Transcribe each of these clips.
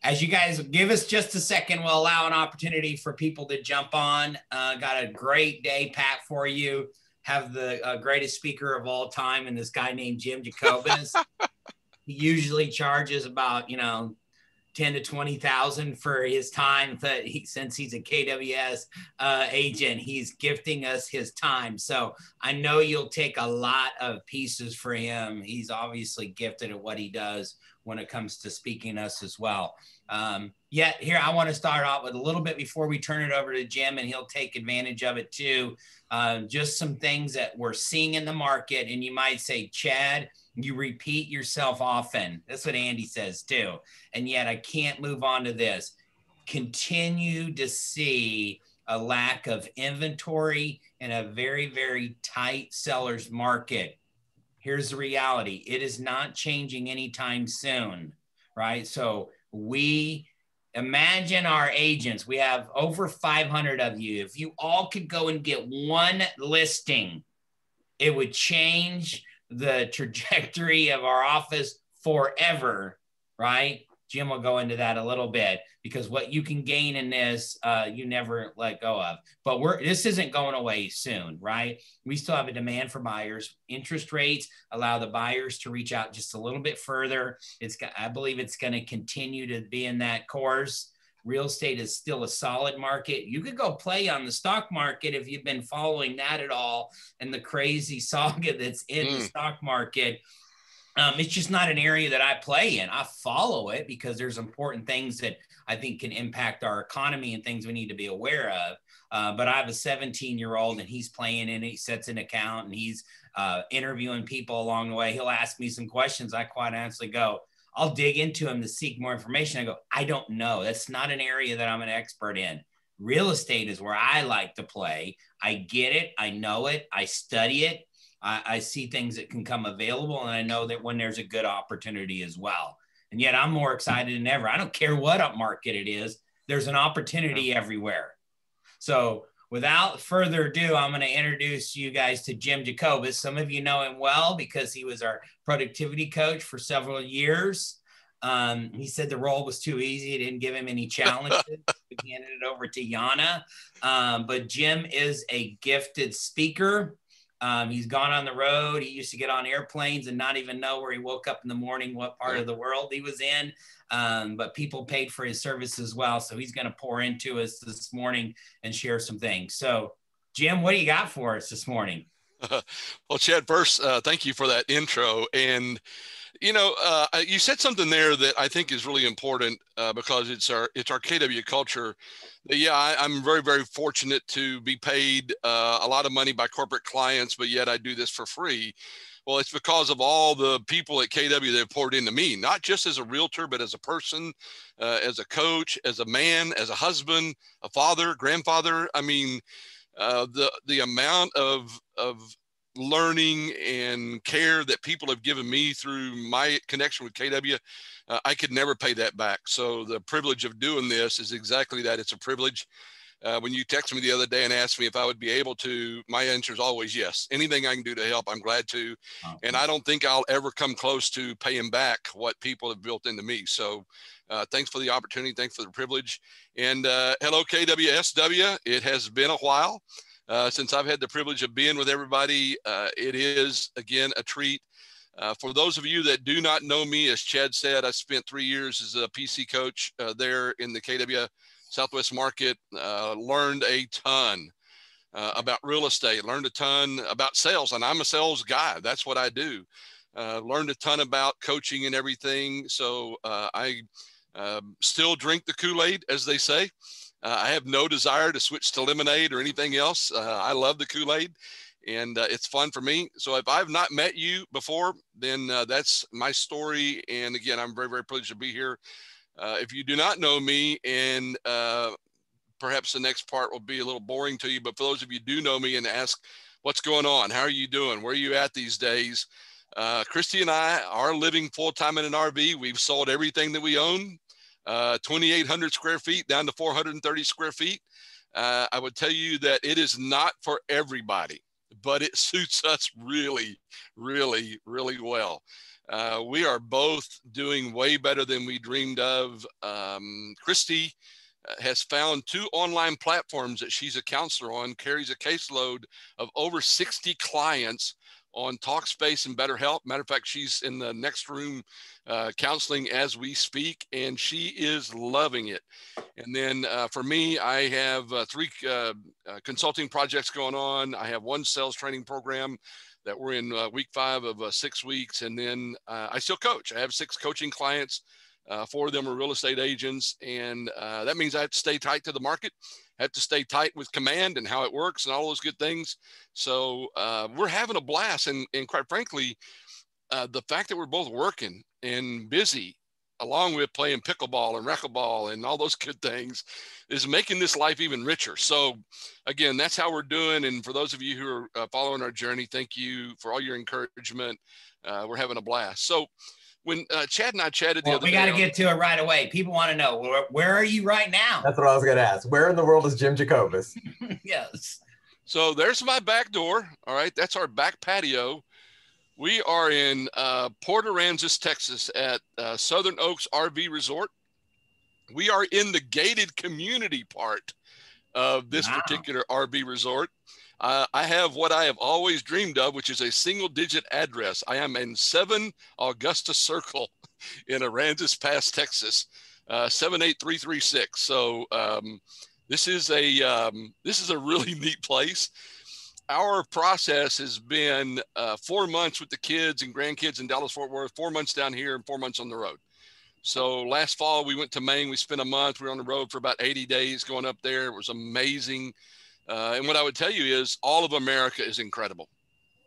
as you guys give us just a second, we'll allow an opportunity for people to jump on. Got a great day packed for you. Have the greatest speaker of all time, and this guy named Jim Jacobus. He usually charges about 10 to 20,000 for his time. But since he's a KWS agent, he's gifting us his time. So I know you'll take a lot of pieces for him. He's obviously gifted at what he does when it comes to speaking us as well. Yet here, I want to start out with a little bit before we turn it over to Jim, and he'll take advantage of it too. Just some things that we're seeing in the market. And you might say, Chad, you repeat yourself often. That's what Andy says too. And yet I can't move on to this. Continue to see a lack of inventory in a very, very tight seller's market. Here's the reality. It is not changing anytime soon, right? So we imagine our agents. We have over 500 of you. If you all could go and get one listing, it would change the trajectory of our office forever, right? Jim will go into that a little bit, because what you can gain in this, you never let go of. But this isn't going away soon, right? We still have a demand for buyers. Interest rates allow the buyers to reach out just a little bit further. I believe it's going to continue to be in that course. Real estate is still a solid market. You could go play on the stock market if you've been following that at all, and the crazy saga that's in the stock market. It's just not an area that I play in. I follow it because there's important things that I think can impact our economy and things we need to be aware of. But I have a 17-year-old, and he's playing in it. He sets an account, and he's interviewing people along the way. He'll ask me some questions. I quite honestly go, I'll dig into him to seek more information. I go, I don't know. That's not an area that I'm an expert in. Real estate is where I like to play. I get it. I know it. I study it. I see things that can come available, and I know that when there's a good opportunity as well. And yet I'm more excited than ever. I don't care what up market it is. There's an opportunity everywhere. So without further ado, I'm going to introduce you guys to Jim Jacobus. Some of you know him well because he was our productivity coach for several years. He said the role was too easy. It didn't give him any challenges. He handed it over to Yana. But Jim is a gifted speaker. He's gone on the road. He used to get on airplanes and not even know where he woke up in the morning, what part of the world he was in. But people paid for his service as well. So he's going to pour into us this morning and share some things. So Jim, what do you got for us this morning? Well, Chad, first, thank you for that intro. And, you said something there that I think is really important because it's our KW culture. Yeah, I'm very, very fortunate to be paid a lot of money by corporate clients, but yet I do this for free. Well, it's because of all the people at KW that have poured into me, not just as a realtor, but as a person, as a coach, as a man, as a husband, a father, grandfather. I mean, the amount of learning and care that people have given me through my connection with KW, I could never pay that back. So the privilege of doing this is exactly that. It's a privilege. When you texted me the other day and asked me if I would be able to, my answer is always yes. Anything I can do to help, I'm glad to. And I don't think I'll ever come close to paying back what people have built into me. So thanks for the opportunity. Thanks for the privilege. And hello, KWSW. It has been a while since I've had the privilege of being with everybody. It is, again, a treat. For those of you that do not know me, as Chad said, I spent 3 years as a PC coach there in the KW Southwest market, learned a ton about real estate, learned a ton about sales, and I'm a sales guy. That's what I do. Learned a ton about coaching and everything. So I still drink the Kool-Aid, as they say. I have no desire to switch to lemonade or anything else. I love the Kool-Aid, and it's fun for me. So if I've not met you before, then that's my story. And again, I'm very, very privileged to be here. If you do not know me, and perhaps the next part will be a little boring to you, but for those of you who do know me and ask, what's going on? How are you doing? Where are you at these days? Christy and I are living full-time in an RV. We've sold everything that we own. 2,800 square feet down to 430 square feet. I would tell you that it is not for everybody, but it suits us really, really, really well. We are both doing way better than we dreamed of. Christy has found 2 online platforms that she's a counselor on, carries a caseload of over 60 clients on Talkspace and BetterHelp. Matter of fact, she's in the next room counseling as we speak, and she is loving it. And then for me, I have 3 consulting projects going on. I have 1 sales training program that we're in week 5 of 6 weeks. And then I still coach. I have 6 coaching clients. 4 of them are real estate agents. And that means I have to stay tight to the market. I have to stay tight with command and how it works and all those good things. So we're having a blast. And quite frankly, the fact that we're both working and busy, along with playing pickleball and racquetball and all those good things, is making this life even richer. So again, that's how we're doing. And for those of you who are following our journey, thank you for all your encouragement. We're having a blast. So when Chad and I chatted the other day. We got to get to it right away. People want to know, where are you right now? That's what I was going to ask. Where in the world is Jim Jacobus? Yes. So there's my back door. All right. That's our back patio. We are in Port Aransas, Texas at Southern Oaks RV Resort. We are in the gated community part of this particular RV resort. I have what I have always dreamed of, which is a single-digit address. I am in 7 Augusta Circle in Aransas Pass, Texas, 78336. So this is a really neat place. Our process has been 4 months with the kids and grandkids in Dallas-Fort Worth, 4 months down here, and 4 months on the road. So last fall, we went to Maine. We spent a month. We were on the road for about 80 days going up there. It was amazing. And what I would tell you is all of America is incredible.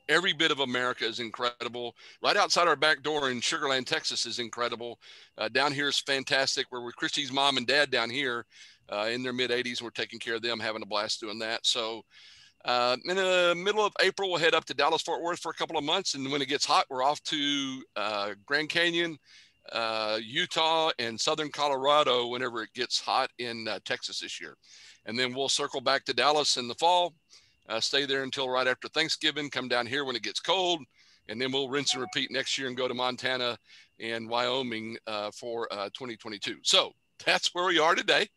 Every bit of America is incredible. Right outside our back door in Sugar Land, Texas is incredible. Down here is fantastic. We're with Christy's mom and dad down here in their mid-80s. We're taking care of them, having a blast doing that. So in the middle of April, we'll head up to Dallas-Fort Worth for a couple of months. And when it gets hot, we're off to Grand Canyon, Utah, and Southern Colorado whenever it gets hot in Texas this year. And then we'll circle back to Dallas in the fall, stay there until right after Thanksgiving, come down here when it gets cold, and then we'll rinse and repeat next year and go to Montana and Wyoming for 2022. So that's where we are today.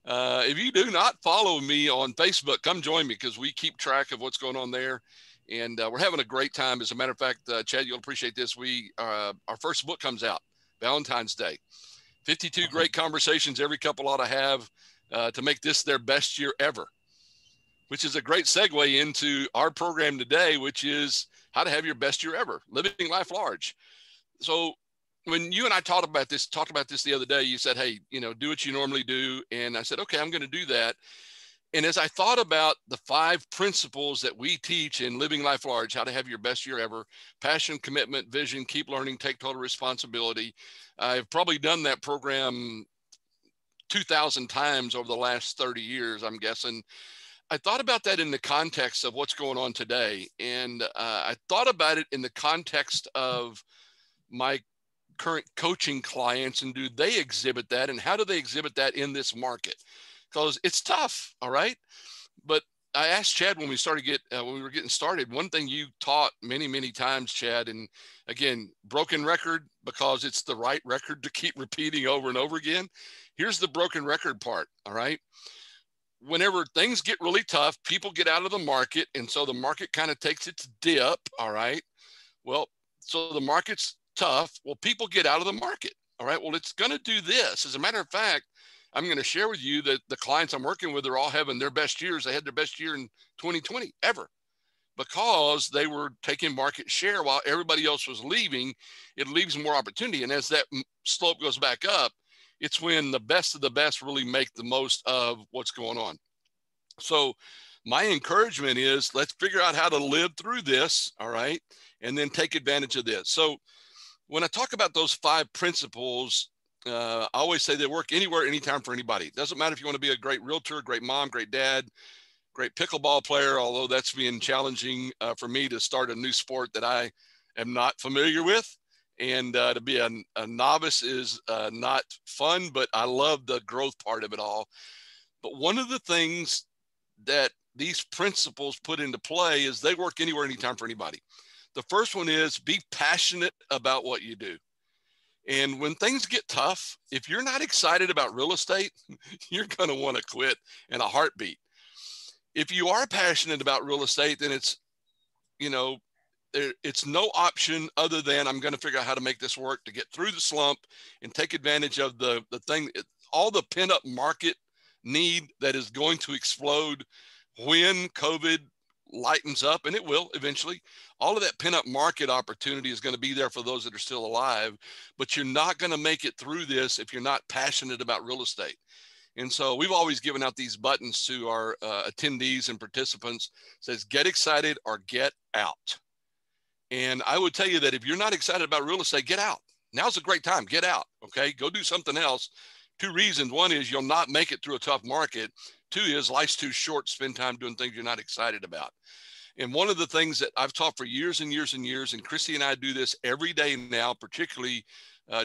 If you do not follow me on Facebook, come join me because we keep track of what's going on there. And we're having a great time. As a matter of fact, Chad, you'll appreciate this. Our first book comes out Valentine's Day. 52 great conversations every couple ought to have to make this their best year ever, which is a great segue into our program today, which is how to have your best year ever, living life large. So when you and I talked about this the other day, you said, hey, do what you normally do. And I said, okay, I'm going to do that. And as I thought about the 5 principles that we teach in Living Life Large, how to have your best year ever, passion, commitment, vision, keep learning, take total responsibility. I've probably done that program 2,000 times over the last 30 years, I'm guessing. I thought about that in the context of what's going on today. And I thought about it in the context of my current coaching clients, and do they exhibit that? And how do they exhibit that in this market? Because it's tough, all right? But I asked Chad when we were getting started, one thing you taught many, many times, Chad, and again, broken record because it's the right record to keep repeating over and over again. Here's the broken record part, all right? Whenever things get really tough, people get out of the market, and so the market kind of takes its dip, all right? Well, so the market's tough. Well, people get out of the market, all right? Well, it's going to do this. As a matter of fact, I'm going to share with you that the clients I'm working with are all having their best years. They had their best year in 2020 ever because they were taking market share while everybody else was leaving. It leaves more opportunity. And as that slope goes back up, it's when the best of the best really make the most of what's going on. So my encouragement is let's figure out how to live through this, all right, and then take advantage of this. So when I talk about those 5 principles, I always say they work anywhere, anytime for anybody. It doesn't matter if you want to be a great realtor, great mom, great dad, great pickleball player, although that's been challenging for me to start a new sport that I am not familiar with. And to be a novice is not fun, but I love the growth part of it all. But one of the things that these principles put into play is they work anywhere, anytime for anybody. The first one is be passionate about what you do. And when things get tough, if you're not excited about real estate, you're going to want to quit in a heartbeat. If you are passionate about real estate, then it's, you know, it's no option other than I'm going to figure out how to make this work to get through the slump and take advantage of the thing, all the pent up market need that is going to explode when COVID lightens up, and it will eventually. All of that pent up market opportunity is going to be there for those that are still alive, but you're not going to make it through this if you're not passionate about real estate. And so we've always given out these buttons to our attendees and participants. It says, get excited or get out. And I would tell you that if you're not excited about real estate, get out. Now's a great time. Get out. Okay. Go do something else. 2 reasons. One is you'll not make it through a tough market. 2 is life's too short to spend time doing things you're not excited about. And one of the things that I've taught for years and years and years, and Christy and I do this every day now, particularly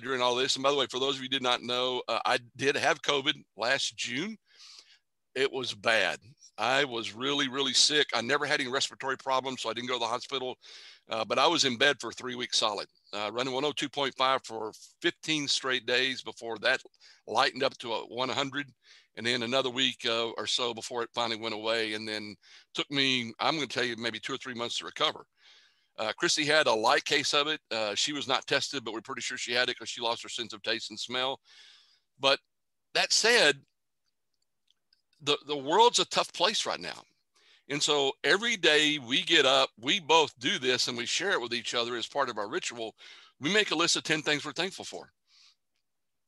during all this. And by the way, for those of you who did not know, I did have COVID last June. It was bad. I was really, really sick. I never had any respiratory problems, so I didn't go to the hospital. But I was in bed for 3 weeks solid, running 102.5 for 15 straight days before that lightened up to 100. And then another week or so before it finally went away. And then took me, I'm going to tell you, maybe 2 or 3 months to recover. Christy had a light case of it. She was not tested, but we're pretty sure she had it because she lost her sense of taste and smell. But that said, the world's a tough place right now. And so every day we get up, we both do this and we share it with each other as part of our ritual. We make a list of 10 things we're thankful for.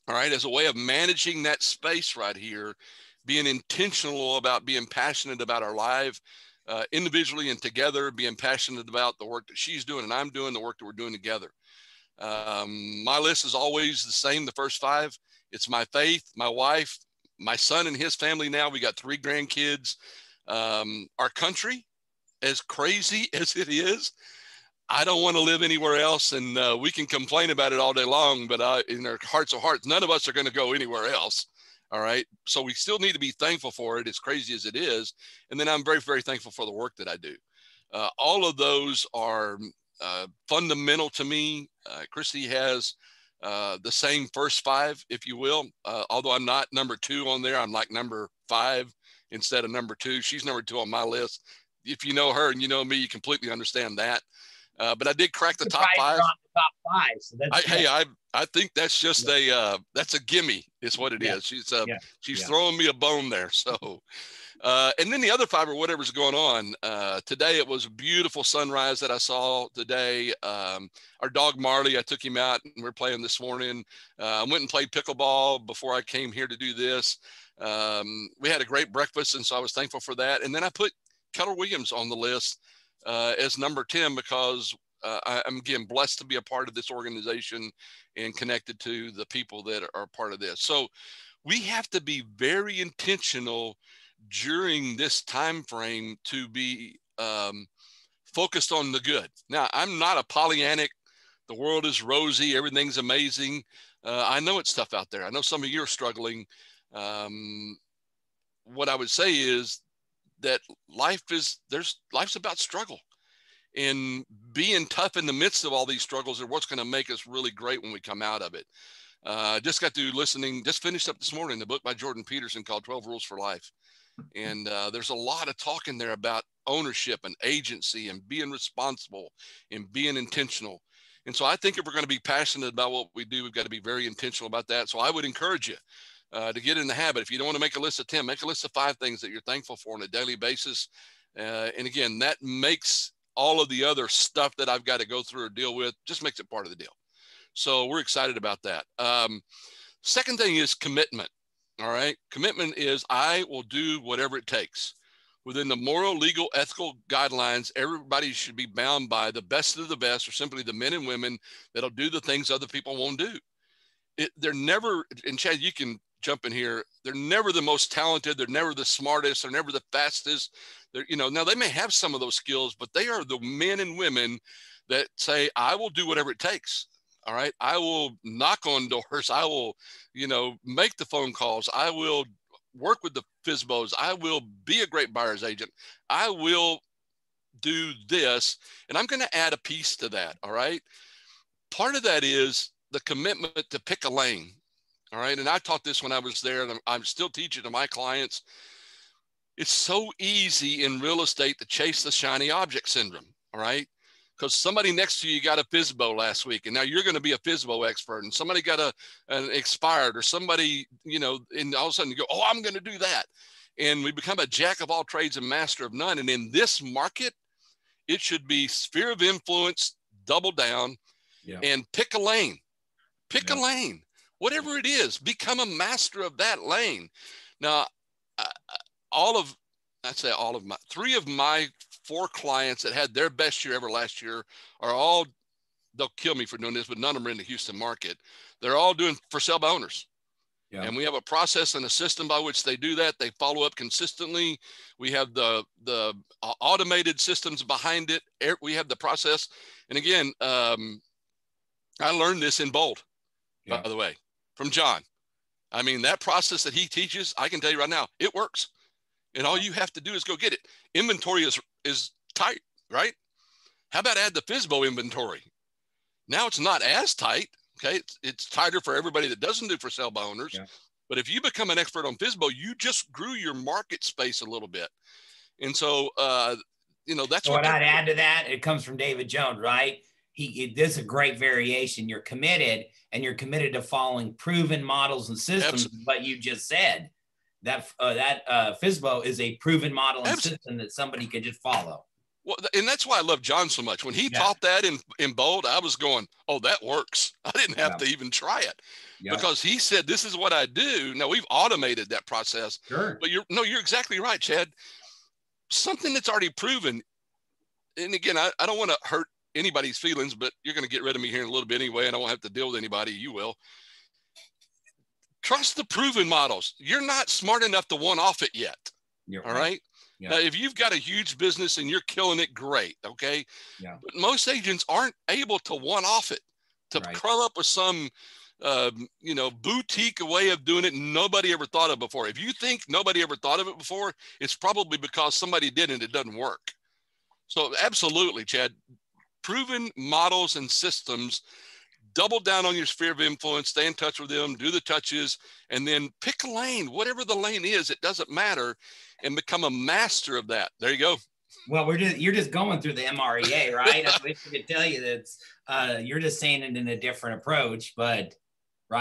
All right, as a way of managing that space right here, being intentional about being passionate about our life individually and together, being passionate about the work that she's doing and I'm doing, the work that we're doing together. My list is always the same, the first 5. It's my faith, my wife, my son and his family now. We got 3 grandkids. Our country, as crazy as it is, I don't want to live anywhere else, and we can complain about it all day long, but in our hearts of hearts, none of us are going to go anywhere else. All right. So we still need to be thankful for it, as crazy as it is. And then I'm very, very thankful for the work that I do. All of those are fundamental to me. Christy has the same first 5, if you will. Although I'm not number 2 on there, I'm like number 5 instead of number 2. She's number 2 on my list. If you know her and you know me, you completely understand that. But I did crack the top 5. On the top 5. So that's I think that's just that's a gimme is what it is. She's throwing me a bone there. So, and then the other 5 or whatever's going on. Today, it was a beautiful sunrise that I saw today. Our dog Marley, I took him out and we're playing this morning. I went and played pickleball before I came here to do this. We had a great breakfast. And so I was thankful for that. And then I put Keller Williams on the list as number 10 because I'm again blessed to be a part of this organization and connected to the people that are part of this. So we have to be very intentional during this time frame to be focused on the good. Now, I'm not a Pollyannic. The world is rosy. Everything's amazing. I know it's tough out there. I know some of you are struggling. What I would say is that life's about struggle, and being tough in the midst of all these struggles are what's going to make us really great when we come out of it. Just finished up this morning, the book by Jordan Peterson called 12 Rules for Life. And there's a lot of talk in there about ownership and agency and being responsible and being intentional. And so I think if we're going to be passionate about what we do, we've got to be very intentional about that. So I would encourage you to get in the habit. If you don't want to make a list of 10, make a list of 5 things that you're thankful for on a daily basis. And again, that makes all of the other stuff that I've got to go through or deal with, just makes it part of the deal. So we're excited about that. Second thing is commitment. All right. Commitment is I will do whatever it takes. Within the moral, legal, ethical guidelines, everybody should be bound by the best of the best, or simply the men and women that'll do the things other people won't do. They're never, and Chad, you can jump in here. They're never the most talented. They're never the smartest. They're never the fastest. Now they may have some of those skills, but they are the men and women that say, I will do whatever it takes. All right. I will knock on doors. I will, make the phone calls. I will work with the FSBOs. I will be a great buyer's agent. I will do this. And I'm going to add a piece to that. All right. Part of that is the commitment to pick a lane. All right. And I taught this when I was there, and I'm still teaching to my clients. It's so easy in real estate to chase the shiny object syndrome. All right. Because somebody next to you got a FSBO last week, and now you're going to be a FSBO expert, and somebody got an expired, or somebody, you know, and all of a sudden you go, oh, I'm going to do that. And we become a jack of all trades and master of none. And in this market, it should be sphere of influence, double down, and pick a lane. Pick a lane, whatever it is, become a master of that lane. Now, three of my 4 clients that had their best year ever last year are all, they'll kill me for doing this, but none of them are in the Houston market. They're all doing for sale by owners. Yeah. And we have a process and a system by which they do that. They follow up consistently. We have the automated systems behind it. We have the process. And again, I learned this in Bold, by the way, from John. I mean, that process that he teaches, I can tell you right now, it works. And all you have to do is go get it. Inventory is tight, right? How about add the FSBO inventory? Now it's not as tight. Okay, it's tighter for everybody that doesn't do for sale by owners. Yeah. But if you become an expert on FSBO, you just grew your market space a little bit. And so, you know, that's what I'd add to that. It comes from David Jones, right? This is a great variation. You're committed, and you're committed to following proven models and systems. Absolutely. But you just said that FSBO is a proven model and system that somebody could just follow. Well, and that's why I love John so much. When he taught that in Bold, I was going, oh, that works. I didn't have to even try it because he said, this is what I do. Now, we've automated that process. Sure. But you're exactly right, Chad. Something that's already proven. And again, I don't want to hurt anybody's feelings, but you're going to get rid of me here in a little bit anyway, and I won't have to deal with anybody. You will. Trust the proven models. You're not smart enough to one-off it yet. All right? Yeah. Now, if you've got a huge business and you're killing it, great, okay? Yeah. But most agents aren't able to one-off it, to come up with some, boutique way of doing it nobody ever thought of before. If you think nobody ever thought of it before, it's probably because somebody did and it doesn't work. So absolutely, Chad, proven models and systems, double down on your sphere of influence, stay in touch with them, do the touches, and then pick a lane, whatever the lane is, it doesn't matter, and become a master of that. There you go. Well, you're just going through the MREA, right? I wish I could tell you that you're just saying it in a different approach, but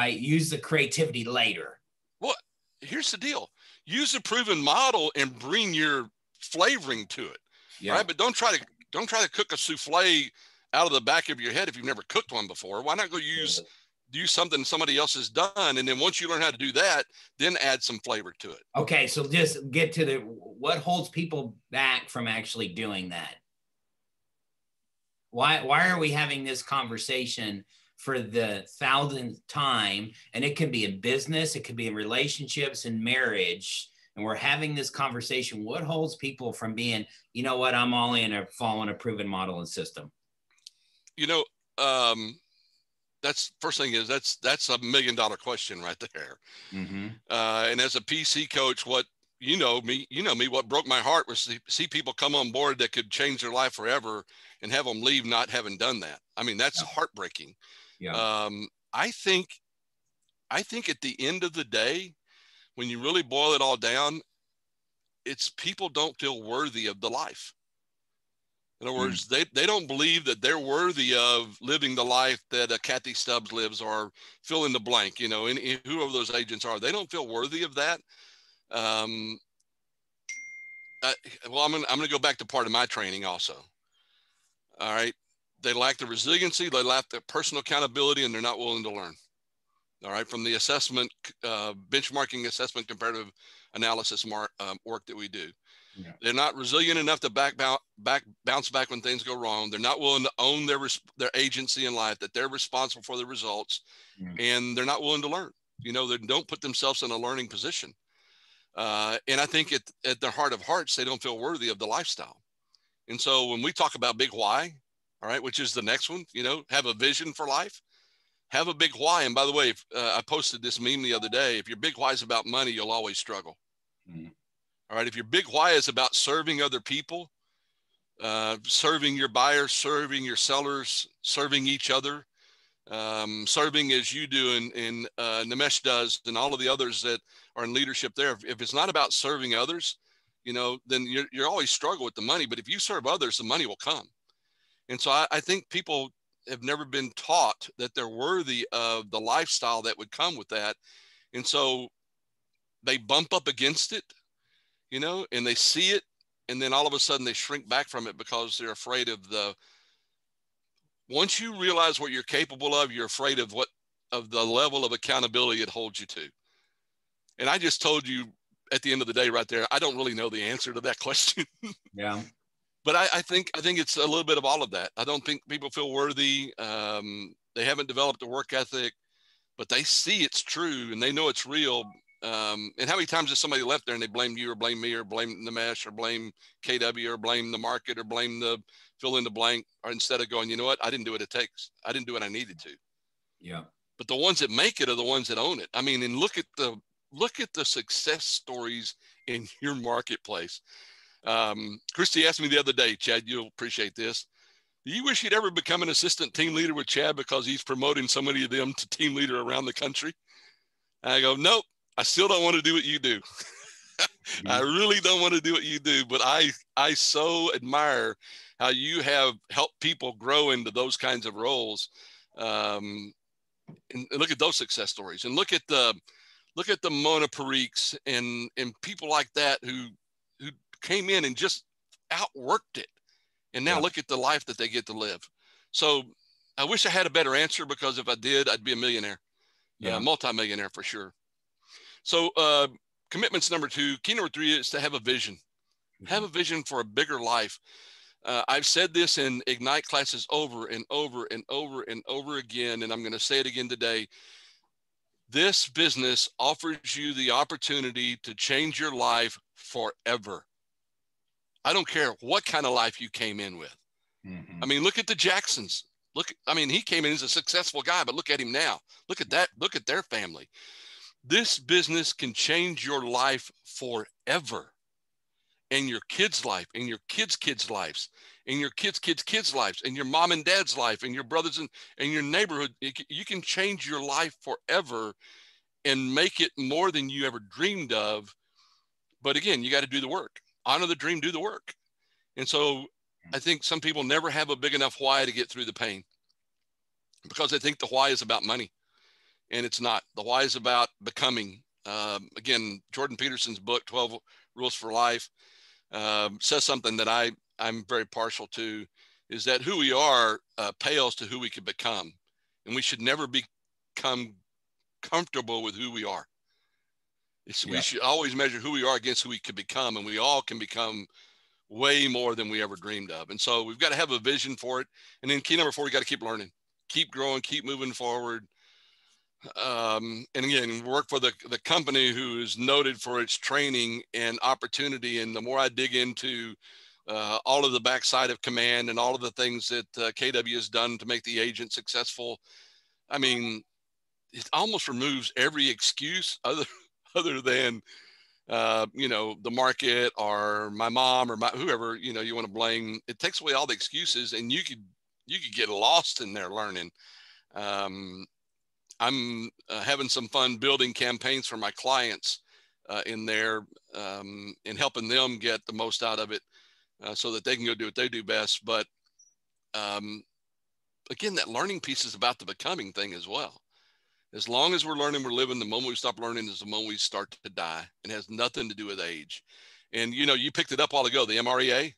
use the creativity later. Well, here's the deal. Use a proven model and bring your flavoring to it, right? But don't try to cook a souffle out of the back of your head if you've never cooked one before. Why not go use something somebody else has done, and then once you learn how to do that, then add some flavor to it. Okay, so just get to what holds people back from actually doing that. Why are we having this conversation for the 1,000th time? And it can be in business, it could be in relationships and marriage. And we're having this conversation. What holds people from being, you know what, I'm all in following a proven model and system? That's first thing is that's $1 million question right there. Mm-hmm. And as a PC coach, what what broke my heart was to see people come on board that could change their life forever and have them leave not having done that. I mean, that's heartbreaking. Yeah. I think at the end of the day, when you really boil it all down, it's people don't feel worthy of the life. In other words, they don't believe that they're worthy of living the life that a Kathy Stubbs lives, or fill in the blank, and whoever those agents are. They don't feel worthy of that. I'm going to go back to part of my training also. All right. They lack the resiliency, they lack the personal accountability, and they're not willing to learn. All right. From the assessment, benchmarking assessment, comparative analysis work that we do. Yeah. They're not resilient enough to bounce back when things go wrong. They're not willing to own their agency in life, that they're responsible for the results, and they're not willing to learn. They don't put themselves in a learning position. And I think at their heart of hearts, they don't feel worthy of the lifestyle. And so when we talk about big why, all right, which is the next one, have a vision for life. Have a big why. And by the way, I posted this meme the other day. If your big why is about money, you'll always struggle. Mm-hmm. All right. If your big why is about serving other people, serving your buyers, serving your sellers, serving each other, serving as you do and Nimesh does, and all of the others that are in leadership there. If it's not about serving others, then you're always struggle with the money. But if you serve others, the money will come. And so I think people have never been taught that they're worthy of the lifestyle that would come with that. And so they bump up against it, and they see it. And then all of a sudden they shrink back from it because they're afraid of once you realize what you're capable of, you're afraid of the level of accountability it holds you to. And I just told you at the end of the day right there, I don't really know the answer to that question. Yeah. But I think it's a little bit of all of that. I don't think people feel worthy. They haven't developed a work ethic, but they see it's true and they know it's real. And how many times has somebody left there and they blame you or blame me or blame the mesh or blame KW or blame the market or blame the fill in the blank, or instead of going, you know what, I didn't do what it takes. I didn't do what I needed to. Yeah. But the ones that make it are the ones that own it. I mean, and look at the success stories in your marketplace. Christy asked me the other day, Chad, you'll appreciate this. Do you wish you'd ever become an assistant team leader with Chad because he's promoting so many of them to team leader around the country? And I go, nope, I still don't want to do what you do. I really don't want to do what you do, but I so admire how you have helped people grow into those kinds of roles. And look at those success stories, and look at the Mona Pariks and people like that who came in and just outworked it. And now look at the life that they get to live. So I wish I had a better answer, because if I did, I'd be a millionaire, multimillionaire for sure. So commitments number 2, key number 3 is to have a vision. Mm-hmm. Have a vision for a bigger life. I've said this in Ignite classes over and over and over and over again, and I'm going to say it again today. This business offers you the opportunity to change your life forever. I don't care what kind of life you came in with. Mm-hmm. I mean, look at the Jacksons. He came in as a successful guy, but look at him now. Look at that. Look at their family. This business can change your life forever, and your kids' life, and your kids' lives, and your kids' lives, and your mom and dad's life, and your brothers and your neighborhood. You can change your life forever and make it more than you ever dreamed of. But again, you got to do the work. Honor the dream, do the work. And so I think some people never have a big enough why to get through the pain, because they think the why is about money, and it's not. The why is about becoming. Again, Jordan Peterson's book, 12 Rules for Life, says something that I'm very partial to, is that who we are pales to who we could become. And we should never become comfortable with who we are. We should always measure who we are against who we could become, and we all can become way more than we ever dreamed of. And so we've got to have a vision for it. And then key number 4, you got to keep learning, keep growing, keep moving forward. And again, work for the company who is noted for its training and opportunity. And the more I dig into all of the backside of command and all of the things that KW has done to make the agent successful, I mean, it almost removes every excuse other than, the market or my mom or whoever, you want to blame. It takes away all the excuses, and you could get lost in there learning. I'm having some fun building campaigns for my clients in there and helping them get the most out of it so that they can go do what they do best. But again, that learning piece is about the becoming thing as well. As long as we're learning, we're living. The moment we stop learning is the moment we start to die. It has nothing to do with age. And, you picked it up a while ago, the MREA.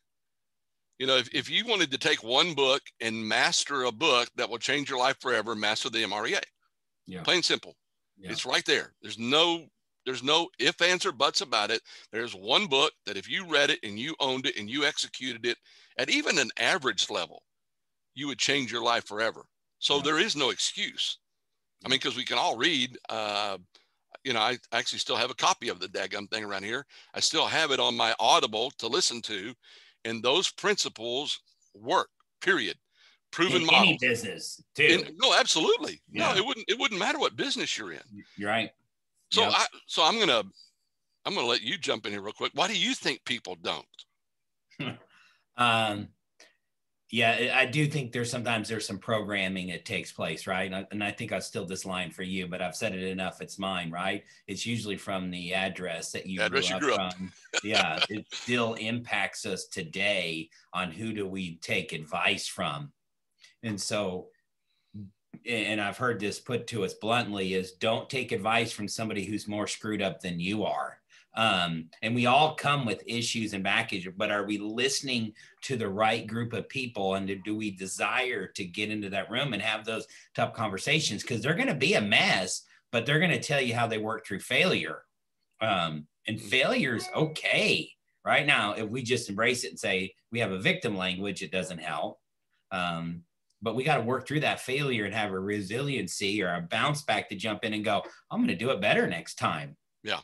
If you wanted to take one book and master a book that will change your life forever, master the MREA. Yeah. Plain and simple. Yeah. It's right there. There's no ifs, ands, or buts about it. There's one book that if you read it and you owned it and you executed it at even an average level, you would change your life forever. So there is no excuse. I mean, because we can all read, I actually still have a copy of the daggum thing around here. I still have it on my Audible to listen to, and those principles work, period. proven in models. any business too. No, absolutely. Yeah. No, it wouldn't matter what business you're in. You're right. So Yep. I'm gonna let you jump in here real quick. Why do you think people don't? Yeah, I do think there's some programming that takes place, right? And I think I steal this line for you, but I've said it enough. It's mine, right? It's usually from the address that you grew up from. Yeah, it still impacts us today on who do we take advice from. And so, and I've heard this put to us bluntly, is don't take advice from somebody who's more screwed up than you are. And we all come with issues and baggage, but are we listening to the right group of people? And do we desire to get into that room and have those tough conversations? Because they're going to be a mess, but they're going to tell you how they work through failure. And failure's okay. Right now, if we just embrace it and say we have a victim language, it doesn't help. But we got to work through that failure and have a resiliency or a bounce back to jump in and go, I'm going to do it better next time. Yeah.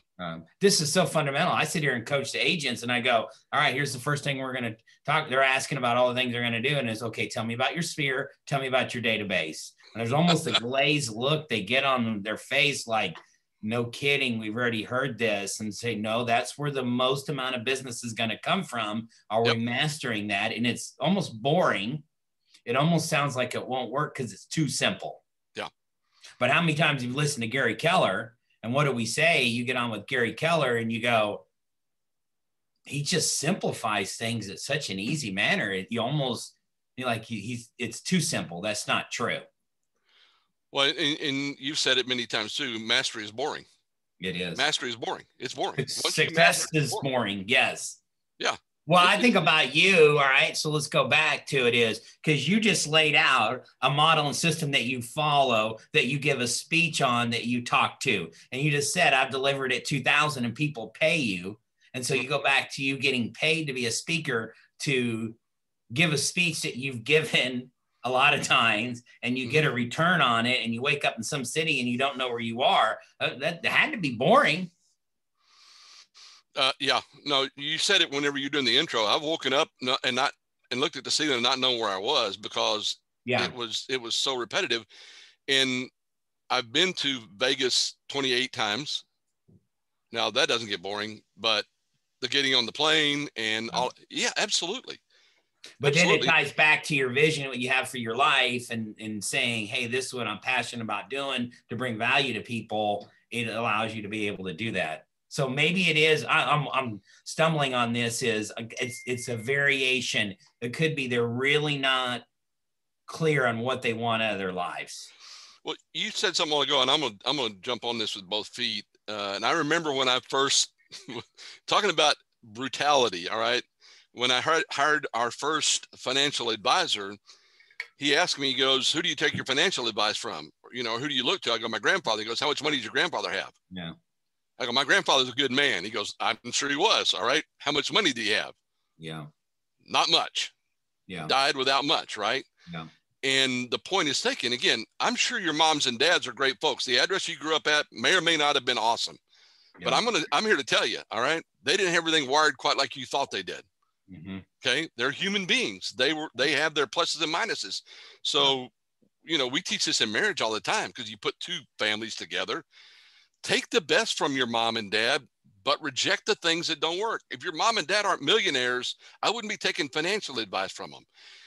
This is so fundamental. I sit here and coach the agents and I go, all right, here's the first thing we're going to talk. They're asking about all the things they're going to do. And it's okay. Tell me about your sphere. Tell me about your database. And there's almost a glazed look they get on their face. Like, no kidding. We've already heard this, and say, no, that's where the most amount of business is going to come from. Are we mastering that? And it's almost boring. It almost sounds like it won't work because it's too simple. Yeah. But how many times you've listened to Gary Keller? And what do we say? You get on with Gary Keller and you go, he just simplifies things in such an easy manner. It's too simple. That's not true. Well, and you've said it many times too, mastery is boring. It is. Mastery is boring. It's boring. Success is boring. Yes. Yeah. Well, I think about you, all right, so let's go back to it is because you just laid out a model and system that you follow, that you give a speech on, that you talk to. And you just said, I've delivered it 2,000 and people pay you. And so you go back to you getting paid to be a speaker to give a speech that you've given a lot of times and you get a return on it and you wake up in some city and you don't know where you are. That had to be boring. Yeah, no, you said it whenever you're doing the intro. I've woken up and looked at the ceiling and not knowing where I was because it was so repetitive. And I've been to Vegas 28 times. Now that doesn't get boring, but the getting on the plane and all, yeah, absolutely. But then it ties back to your vision, what you have for your life and saying, hey, this is what I'm passionate about doing to bring value to people. It allows you to be able to do that. So maybe it is, I'm stumbling on this, is it's a variation. It could be they're really not clear on what they want out of their lives. Well, you said something a while ago, and I'm gonna jump on this with both feet. And I remember when I first, talking about brutality, all right, when I hired our first financial advisor, he asked me, he goes, who do you take your financial advice from? You know, who do you look to? I go, my grandfather. He goes, how much money does your grandfather have? Yeah. I go, my grandfather's a good man. He goes, I'm sure he was. All right. How much money do you have? Yeah. Not much. Yeah. Died without much. Right. Yeah. And the point is taken. Again, I'm sure your moms and dads are great folks. The address you grew up at may or may not have been awesome, but I'm here to tell you. All right. They didn't have everything wired quite like you thought they did. Mm-hmm. Okay. They're human beings. They have their pluses and minuses. So, you know, we teach this in marriage all the time because you put two families together. Take the best from your mom and dad, but reject the things that don't work. If your mom and dad aren't millionaires, I wouldn't be taking financial advice from them.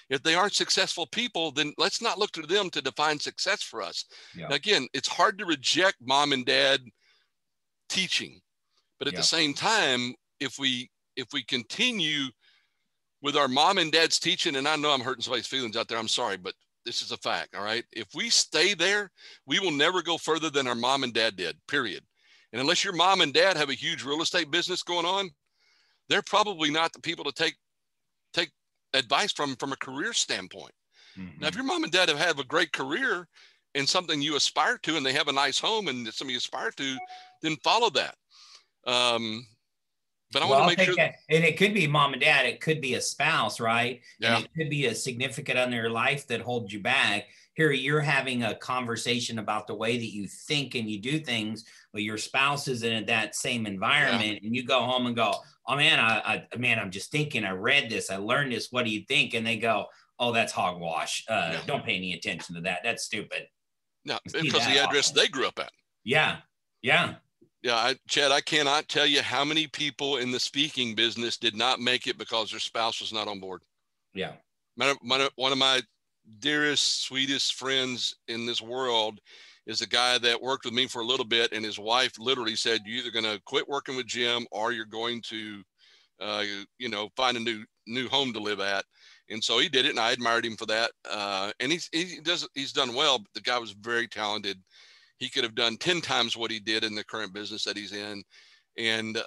If they aren't successful people, then let's not look to them to define success for us. Yeah. Now, again, it's hard to reject mom and dad teaching, but at the same time, if we continue with our mom and dad's teaching, and I know I'm hurting somebody's feelings out there, I'm sorry, but this is a fact, all right? If we stay there, we will never go further than our mom and dad did, period. And unless your mom and dad have a huge real estate business going on, they're probably not the people to take advice from a career standpoint. Mm-hmm. Now, if your mom and dad have a great career and something you aspire to, and they have a nice home and something you aspire to, then follow that. But I want to make sure. And it could be mom and dad. It could be a spouse, right? Yeah. And it could be a significant other in your life that holds you back. Here, you're having a conversation about the way that you think and you do things, but your spouse isn't in that same environment. Yeah. And you go home and go, oh man, I'm just thinking, I read this, I learned this. What do you think? And they go, oh, that's hogwash. Yeah. Don't pay any attention to that. That's stupid. No, because the address they grew up at. Yeah. Yeah. Yeah, Chad, I cannot tell you how many people in the speaking business did not make it because their spouse was not on board. Yeah. One of my dearest, sweetest friends in this world is a guy that worked with me for a little bit, and his wife literally said, "You're either going to quit working with Jim, or you're going to, find a new home to live at." And so he did it, and I admired him for that. And he's done well. But the guy was very talented. He could have done 10 times what he did in the current business that he's in. And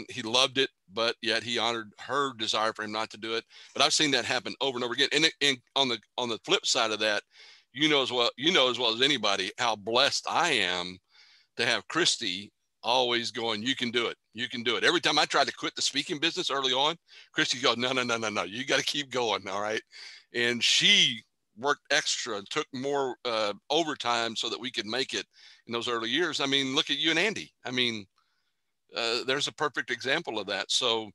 he loved it, but yet he honored her desire for him not to do it. But I've seen that happen over and over again. And on the flip side of that, you know as well as anybody how blessed I am to have Christy always going, "You can do it. You can do it." Every time I tried to quit the speaking business early on, Christy goes, "No. You got to keep going." All right. And she worked extra, took more overtime so that we could make it in those early years. I mean, look at you and Andy. I mean, there's a perfect example of that. So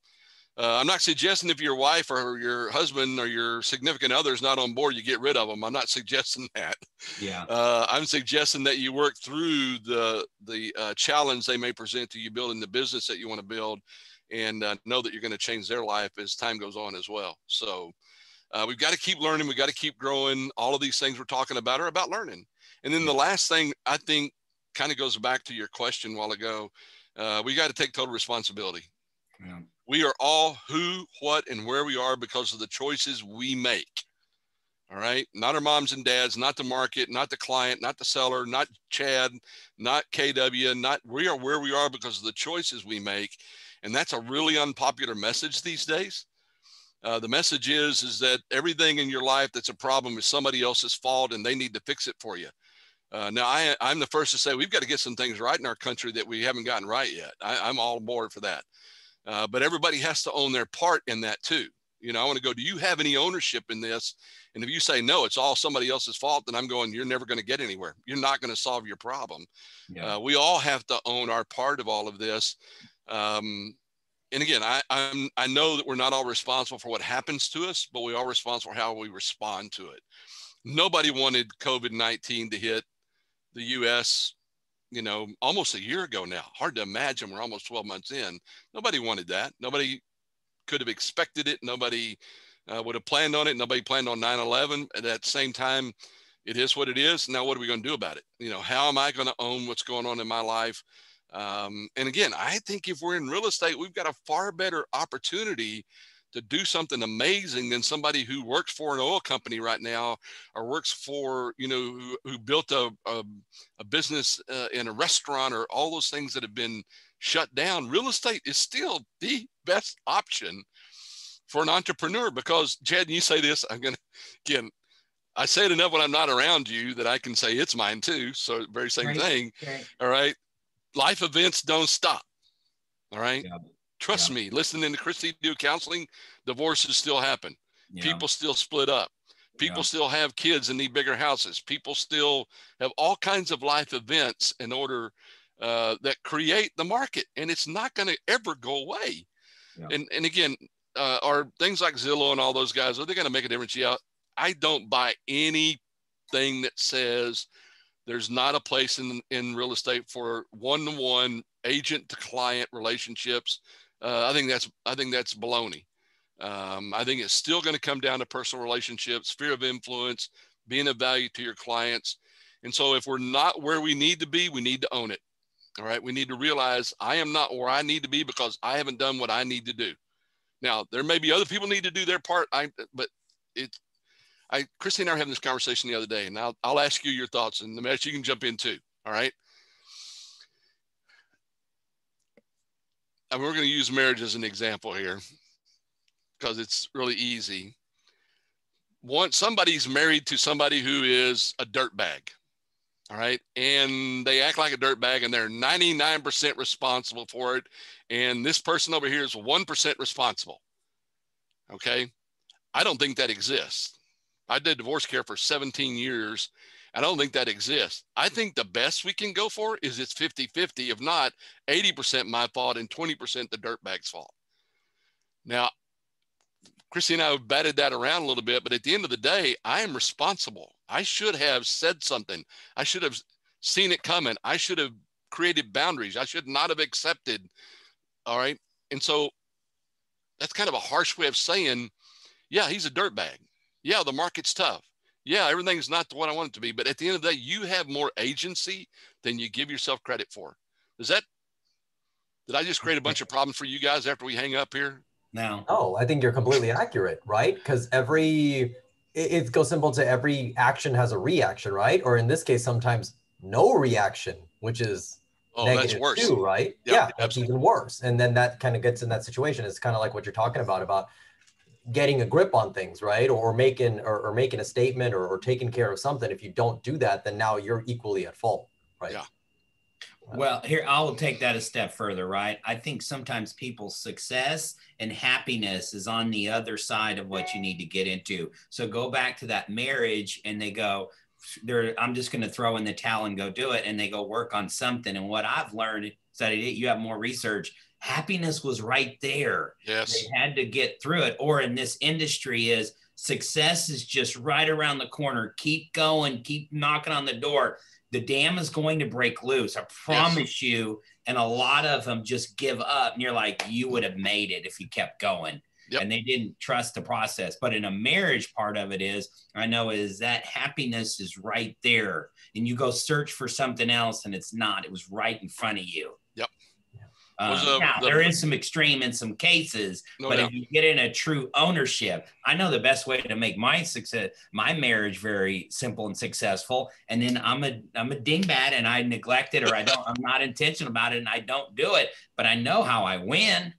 I'm not suggesting if your wife or your husband or your significant other is not on board, you get rid of them. I'm not suggesting that. Yeah. I'm suggesting that you work through the challenge they may present to you building the business that you want to build, and know that you're going to change their life as time goes on as well. So we've got to keep learning. We've got to keep growing. All of these things we're talking about are about learning. And then the last thing I think kind of goes back to your question a while ago. We got to take total responsibility. Yeah. We are all who, what, and where we are because of the choices we make. All right. Not our moms and dads, not the market, not the client, not the seller, not Chad, not KW, we are where we are because of the choices we make. And that's a really unpopular message these days. The message is that everything in your life that's a problem is somebody else's fault and they need to fix it for you. Now, I'm the first to say we've got to get some things right in our country that we haven't gotten right yet. I'm all aboard for that. But everybody has to own their part in that too. I want to go, do you have any ownership in this? And if you say, no, it's all somebody else's fault, then I'm going, you're never going to get anywhere. You're not going to solve your problem. Yeah. We all have to own our part of all of this. And again, I know that we're not all responsible for what happens to us, but we are responsible for how we respond to it. Nobody wanted COVID-19 to hit the U.S., almost a year ago now. Hard to imagine. We're almost 12 months in. Nobody wanted that. Nobody could have expected it. Nobody would have planned on it. Nobody planned on 9/11. At that same time, it is what it is. Now, what are we going to do about it? How am I going to own what's going on in my life? And again, I think if we're in real estate, we've got a far better opportunity to do something amazing than somebody who works for an oil company right now, or works for, who built a business in a restaurant, or all those things that have been shut down. Real estate is still the best option for an entrepreneur because, Chad, you say this, I say it enough when I'm not around you that I can say it's mine too. So very same thing. Right. All right. Life events don't stop. All right. Yeah. Trust me, listening to Christy do counseling, divorces still happen. Yeah. People still split up. People still have kids and need bigger houses. People still have all kinds of life events in order that create the market, and it's not going to ever go away. Yeah. And again, are things like Zillow and all those guys, are they going to make a difference? Yeah. I don't buy anything that says there's not a place in real estate for one-to-one agent to client relationships. I think that's baloney. I think it's still going to come down to personal relationships, sphere of influence, being of value to your clients. And so if we're not where we need to be, we need to own it. All right. We need to realize I am not where I need to be because I haven't done what I need to do. Now, there may be other people need to do their part. Christy and I were having this conversation the other day, and I'll ask you your thoughts, and the match you can jump in too. All right. And we're going to use marriage as an example here because it's really easy. Once somebody's married to somebody who is a dirtbag, all right, and they act like a dirtbag and they're 99% responsible for it, and this person over here is 1% responsible, okay? I don't think that exists. I did divorce care for 17 years. I don't think that exists. I think the best we can go for is it's 50-50. If not, 80% my fault and 20% the dirtbag's fault. Now, Christy and I have batted that around a little bit, but at the end of the day, I am responsible. I should have said something. I should have seen it coming. I should have created boundaries. I should not have accepted. All right. And so that's kind of a harsh way of saying, yeah, he's a dirtbag. Yeah, the market's tough. Yeah, everything's not what I want it to be. But at the end of the day, you have more agency than you give yourself credit for. Did I just create a bunch of problems for you guys after we hang up here? No. Oh, I think you're completely accurate, right? Because it goes simple to every action has a reaction, right? Or in this case, sometimes no reaction, which is negative that's worse too, right? Yep, Yeah, that's absolutely. even worse. And then that kind of gets in that situation. It's kind of like what you're talking about getting a grip on things, right? Or making a statement or taking care of something. If you don't do that, then now you're equally at fault, right? Yeah. Well, here, I will take that a step further, right? I think sometimes people's success and happiness is on the other side of what you need to get into. So go back to that marriage and they go, I'm just going to throw in the towel and go do it. And they go work on something. And what I've learned is that you have more research. Happiness was right there. Yes. They had to get through it. Or in this industry is success is just right around the corner. Keep going, keep knocking on the door. The dam is going to break loose. I promise you. And a lot of them just give up. And you're like, you would have made it if you kept going. Yep. And they didn't trust the process. But in a marriage, part of it is that happiness is right there. And you go search for something else and it's not. It was right in front of you. Yep. Now, there is some extreme in some cases, but if you get in a true ownership, I know the best way to make my marriage very simple and successful. And then I'm a dingbat and I neglect it, or I'm not intentional about it and I don't do it, but I know how I win.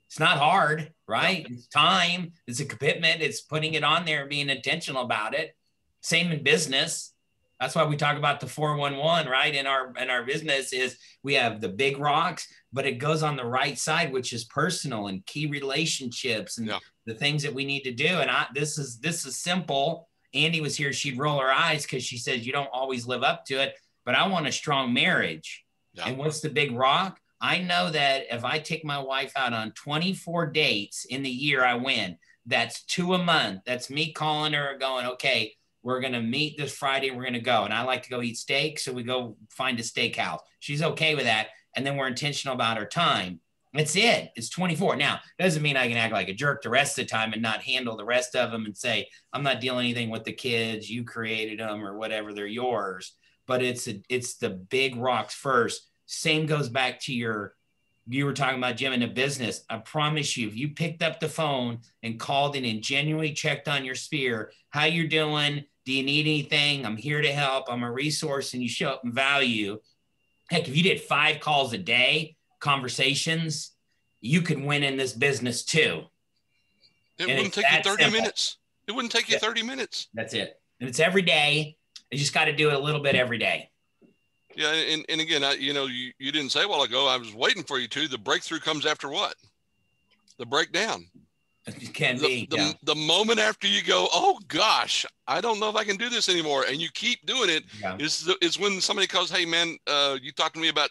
It's not hard, right? It's time, it's a commitment, it's putting it on there and being intentional about it. Same in business. That's why we talk about the 411, right? In our business is we have the big rocks, but it goes on the right side, which is personal and key relationships and the things that we need to do. And this is simple. Andy was here. She'd roll her eyes because she says, you don't always live up to it, but I want a strong marriage. Yeah. And what's the big rock? I know that if I take my wife out on 24 dates in the year I win, that's 2 a month. That's me calling her going, okay, we're going to meet this Friday and we're going to go. And I like to go eat steak. So we go find a steakhouse. She's okay with that. And then we're intentional about our time. That's it. It's 24. Now, doesn't mean I can act like a jerk the rest of the time and not handle the rest of them and say, I'm not dealing anything with the kids. You created them or whatever. They're yours. But it's the big rocks first. Same goes back to you were talking about, Jim, in the business. I promise you, if you picked up the phone and called in and genuinely checked on your sphere, how you're doing, do you need anything? I'm here to help. I'm a resource, and you show up in value. Heck, if you did 5 calls a day, conversations, you could win in this business too. It wouldn't take you 30 minutes. It wouldn't take you 30 minutes. That's it. And it's every day. You just got to do it a little bit every day. Yeah, and again, you didn't say a while ago, I was waiting for you to. The breakthrough comes after what? The breakdown. It can be. The moment after you go, oh gosh, I don't know if I can do this anymore, and you keep doing it, is when somebody calls, hey man, you talked to me about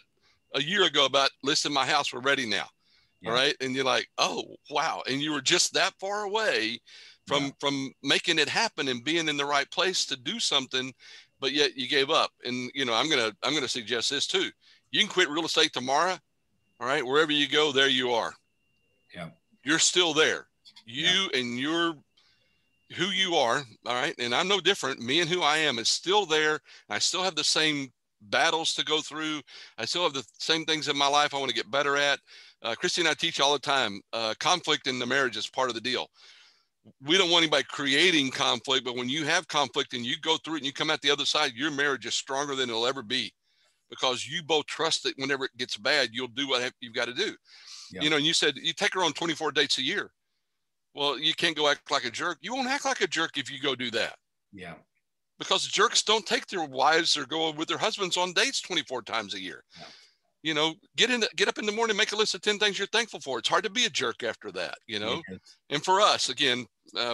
a year ago about listing my house. We're ready now. Yeah. All right. And you're like, oh wow. And you were just that far away from making it happen and being in the right place to do something, but yet you gave up. And I'm gonna suggest this too. You can quit real estate tomorrow. All right, wherever you go, there you are. Yeah, you're still there. And you're who you are. All right, and I'm no different. Me and who I am is still there. I still have the same battles to go through. I still have the same things in my life I want to get better at. Christy and I teach all the time. Conflict in the marriage is part of the deal. We don't want anybody creating conflict, but when you have conflict and you go through it and you come out the other side, your marriage is stronger than it'll ever be, because you both trust that whenever it gets bad, you'll do what you've got to do. Yeah. And you said you take her on 24 dates a year. Well, you can't go act like a jerk. You won't act like a jerk if you go do that. Yeah. Because jerks don't take their wives or go with their husbands on dates 24 times a year. Yeah. Get up in the morning, make a list of 10 things you're thankful for. It's hard to be a jerk after that, And for us, again,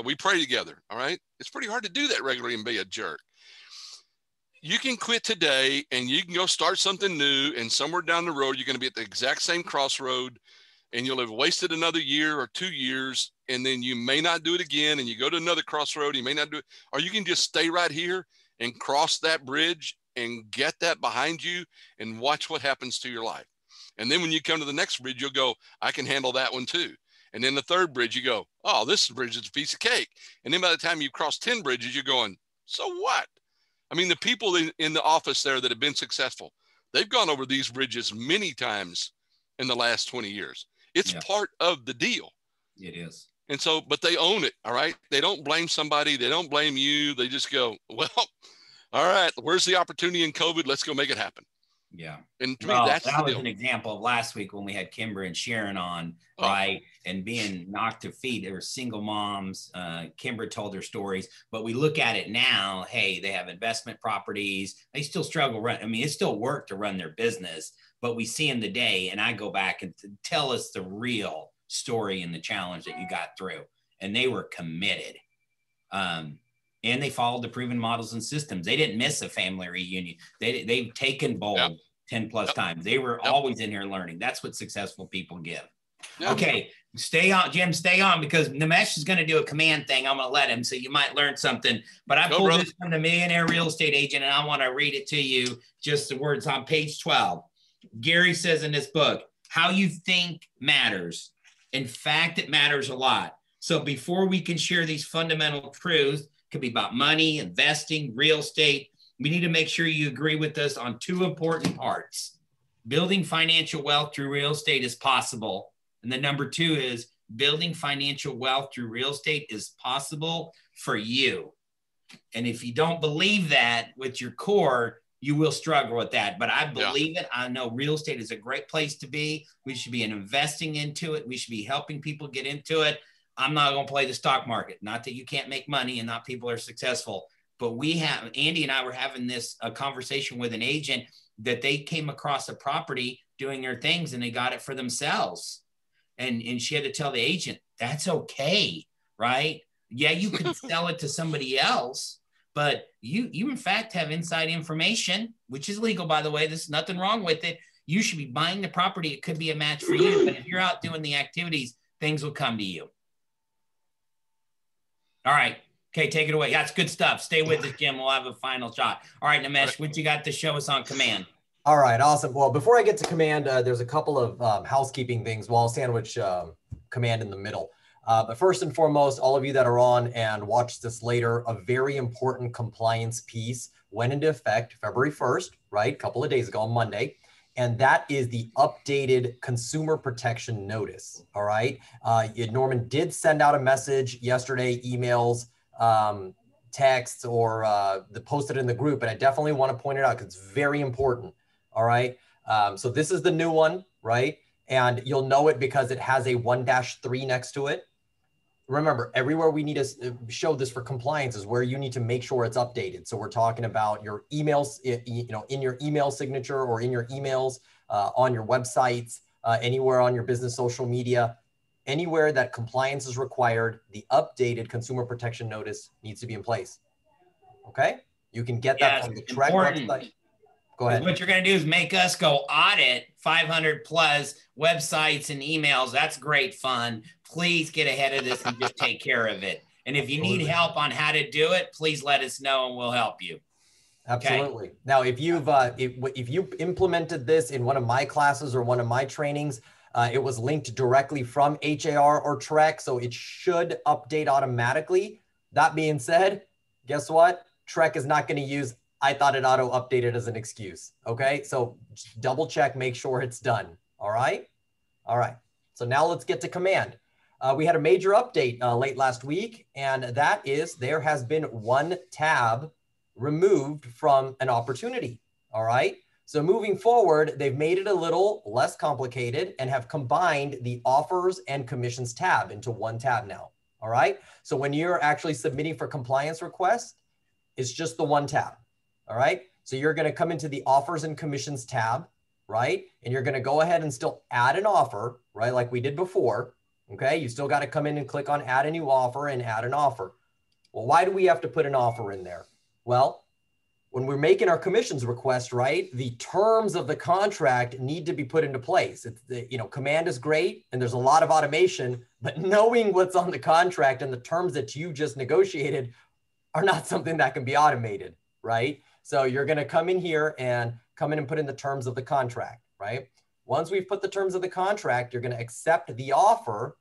we pray together. All right. It's pretty hard to do that regularly and be a jerk. You can quit today and you can go start something new, and somewhere down the road, you're going to be at the exact same crossroad and you'll have wasted another year or 2 years, and then you may not do it again, and you go to another crossroad, you may not do it, or you can just stay right here and cross that bridge and get that behind you and watch what happens to your life. And then when you come to the next bridge, you'll go, I can handle that one too. And then the third bridge, you go, oh, this bridge is a piece of cake. And then by the time you cross 10 bridges, you're going, so what? I mean, the people in the office there that have been successful, they've gone over these bridges many times in the last 20 years. It's part of the deal. It is. And so, but they own it. All right. They don't blame somebody. They don't blame you. They just go, well, all right, where's the opportunity in COVID? Let's go make it happen. Yeah. And to me, that's that the was deal. an example of last week when we had Kimber and Sharon on, right? And being knocked to feet. They were single moms. Kimber told their stories, but we look at it now. Hey, they have investment properties. They still struggle. I mean, it's still work to run their business, but we see them today. And I go back and tell us the real story and the challenge that you got through. And they were committed. And they followed the proven models and systems. They didn't miss a family reunion. They've taken bold 10 plus times. They were always in here learning. That's what successful people give. Okay, stay on, Jim, stay on, because Nimesh is going to do a command thing. I'm going to let him, so you might learn something. But I pulled this from the Millionaire Real Estate Agent, and I want to read it to you, just the words on page 12. Gary says in this book, how you think matters. In fact, it matters a lot. So before we can share these fundamental truths, could be about money, investing, real estate, we need to make sure you agree with us on two important parts. Building financial wealth through real estate is possible. And the number two is building financial wealth through real estate is possible for you. And if you don't believe that with your core, you will struggle with that. But I believe it. I know real estate is a great place to be. We should be investing into it. We should be helping people get into it. I'm not going to play the stock market. Not that you can't make money and not people are successful, but Andy and I were having a conversation with an agent that they came across a property doing their things and they got it for themselves. And she had to tell the agent, that's okay, right? Yeah, you can sell it to somebody else, but you in fact have inside information, which is legal, by the way. There's nothing wrong with it. You should be buying the property. It could be a match for you, but if you're out doing the activities, things will come to you. All right. Okay, take it away. That's good stuff. Stay with us, Jim. We'll have a final shot. All right, Nimesh, what you got to show us on command? All right, awesome. Well, before I get to command, there's a couple of housekeeping things. Well, I'll sandwich command in the middle. But first and foremost, all of you that are on and watch this later, a very important compliance piece went into effect February 1st, right? A couple of days ago on Monday. And that is the updated consumer protection notice. All right. Norman did send out a message yesterday, emails, texts, or the posted in the group. And I definitely want to point it out because it's very important. All right. So this is the new one, right? And you'll know it because it has a 1-3 next to it. Remember, everywhere we need to show this for compliance is where you need to make sure it's updated. So we're talking about your emails, in your email signature or in your emails, on your websites, anywhere on your business social media, anywhere that compliance is required, the updated consumer protection notice needs to be in place. Okay? You can get that from the TREC website. Go ahead. What you're going to do is make us go audit 500 plus websites and emails. That's great fun. Please get ahead of this and just take care of it. And if you need help on how to do it, please let us know and we'll help you. Absolutely. Okay. Now, if you implemented this in one of my classes or one of my trainings, it was linked directly from HAR or TREC, so it should update automatically. That being said, guess what? TREC is not going to use I thought it auto updated as an excuse. Okay. So just double check, make sure it's done. All right. All right. So now let's get to command. We had a major update late last week, and that is there has been one tab removed from an opportunity. All right. So moving forward, they've made it a little less complicated and have combined the offers and commissions tab into one tab now. All right. So when you're actually submitting for compliance requests, it's just the one tab. All right. So you're going to come into the offers and commissions tab, right? And you're going to go ahead and still add an offer, right? Like we did before. Okay. You still got to come in and click on add a new offer and add an offer. Well, why do we have to put an offer in there? Well, when we're making our commissions request, right, the terms of the contract need to be put into place. It's the, command is great and there's a lot of automation, but knowing what's on the contract and the terms that you just negotiated are not something that can be automated, right? So you're going to come in here and put in the terms of the contract, right? Once we've put the terms of the contract, you're going to accept the offer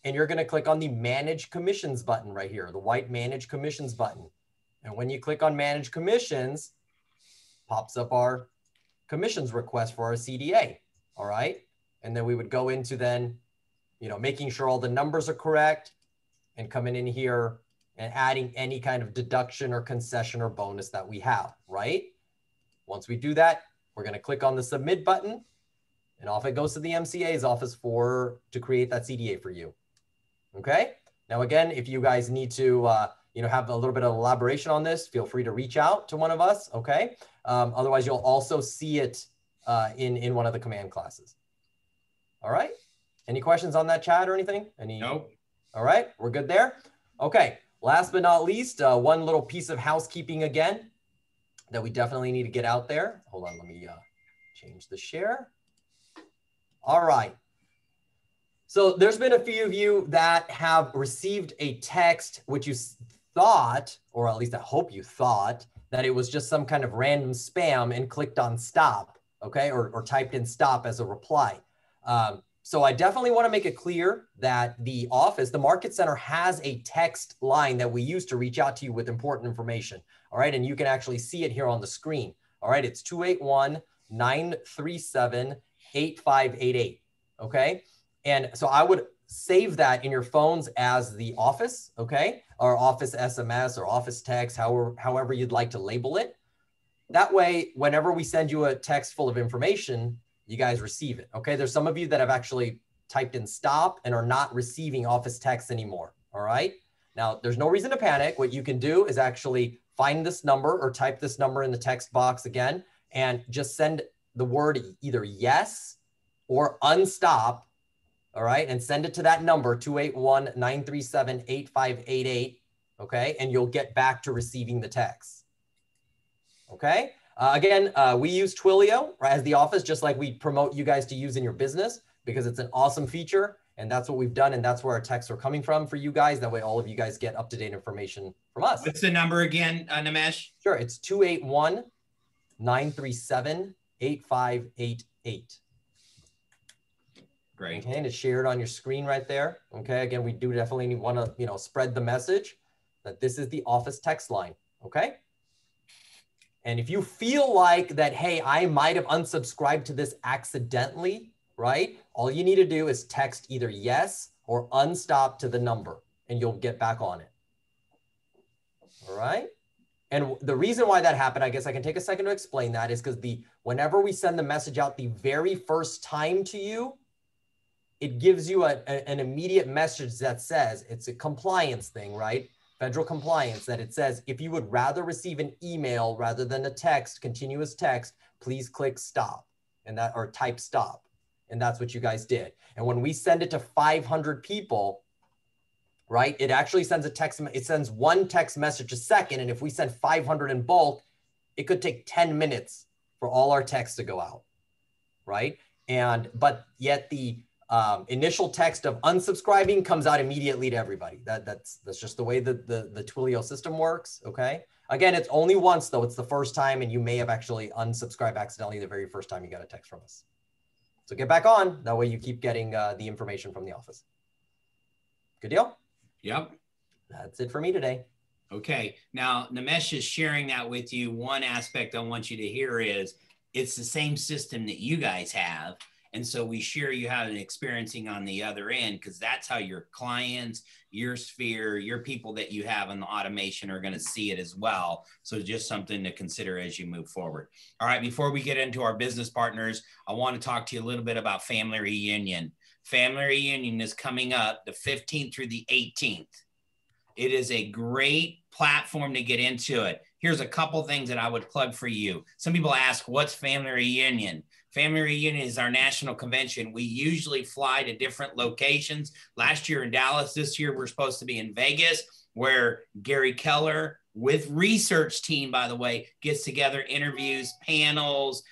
and you're going to click on the Manage Commissions button right here, the white Manage Commissions button. And when you click on Manage Commissions, pops up our commissions request for our CDA, all right? And then we would go into then, making sure all the numbers are correct and coming in here and adding any kind of deduction or concession or bonus that we have, right? Once we do that, we're going to click on the Submit button and off it goes to the MCA's office to create that CDA for you, okay? Now, again, if you guys need to, have a little bit of elaboration on this, feel free to reach out to one of us, okay? Otherwise, you'll also see it in one of the command classes. All right? Any questions on that, chat or anything? Nope. All right, we're good there? Okay, last but not least, one little piece of housekeeping again that we definitely need to get out there. Hold on, let me change the share. All right. So there's been a few of you that have received a text which you thought, or at least I hope you thought, that it was just some kind of random spam and clicked on stop, okay, or typed in stop as a reply. So I definitely want to make it clear that the office, the Market Center, has a text line that we use to reach out to you with important information, all right? And you can actually see it here on the screen, all right? It's 281-937-8588, okay? And so I would save that in your phones as the office, okay? Or office SMS or office text, however you'd like to label it. That way, whenever we send you a text full of information, you guys receive it, okay? There's some of you that have actually typed in stop and are not receiving office text anymore, all right? Now, there's no reason to panic. What you can do is actually find this number or type this number in the text box again and just send the word either yes or unstop, all right? And send it to that number, 281-937-8588, okay? And you'll get back to receiving the text, okay? Again, we use Twilio as the office, just like we promote you guys to use in your business because it's an awesome feature. And that's what we've done. And that's where our texts are coming from for you guys. That way, all of you guys get up-to-date information from us. What's the number again, Nimesh? Sure. It's 281-937-8588. Great. Okay, and it's shared on your screen right there. Okay, again, we do definitely want to, spread the message that this is the office text line. Okay. And if you feel like that, hey, I might have unsubscribed to this accidentally, right? All you need to do is text either yes or unstop to the number and you'll get back on it. All right. And the reason why that happened, I guess I can take a second to explain that, is because whenever we send the message out the very first time to you, it gives you an immediate message that says it's a compliance thing, right? Federal compliance, that it says, if you would rather receive an email rather than a text, continuous text, please click stop or type stop. And that's what you guys did. And when we send it to 500 people, right, it actually sends it sends one text message a second. And if we send 500 in bulk, it could take 10 minutes for all our texts to go out, right? But yet the initial text of unsubscribing comes out immediately to everybody. That's just the way the Twilio system works, okay? Again, it's only once though. It's the first time and you may have actually unsubscribed accidentally the very first time you got a text from us. So get back on. That way you keep getting the information from the office. Good deal? Yep. That's it for me today. Okay. Now, Nimesh is sharing that with you. One aspect I want you to hear is it's the same system that you guys have. And so we share you have an experiencing on the other end, because that's how your clients, your sphere, your people that you have in the automation are going to see it as well. So just something to consider as you move forward. All right, before we get into our business partners, I want to talk to you a little bit about Family Reunion. Family Reunion is coming up the 15th through the 18th. It is a great platform to get into it. Here's a couple things that I would plug for you. Some people ask, what's Family Reunion? Family Reunion is our national convention. We usually fly to different locations. Last year in Dallas, this year we're supposed to be in Vegas, where Gary Keller, with research team, by the way, gets together, interviews, panels,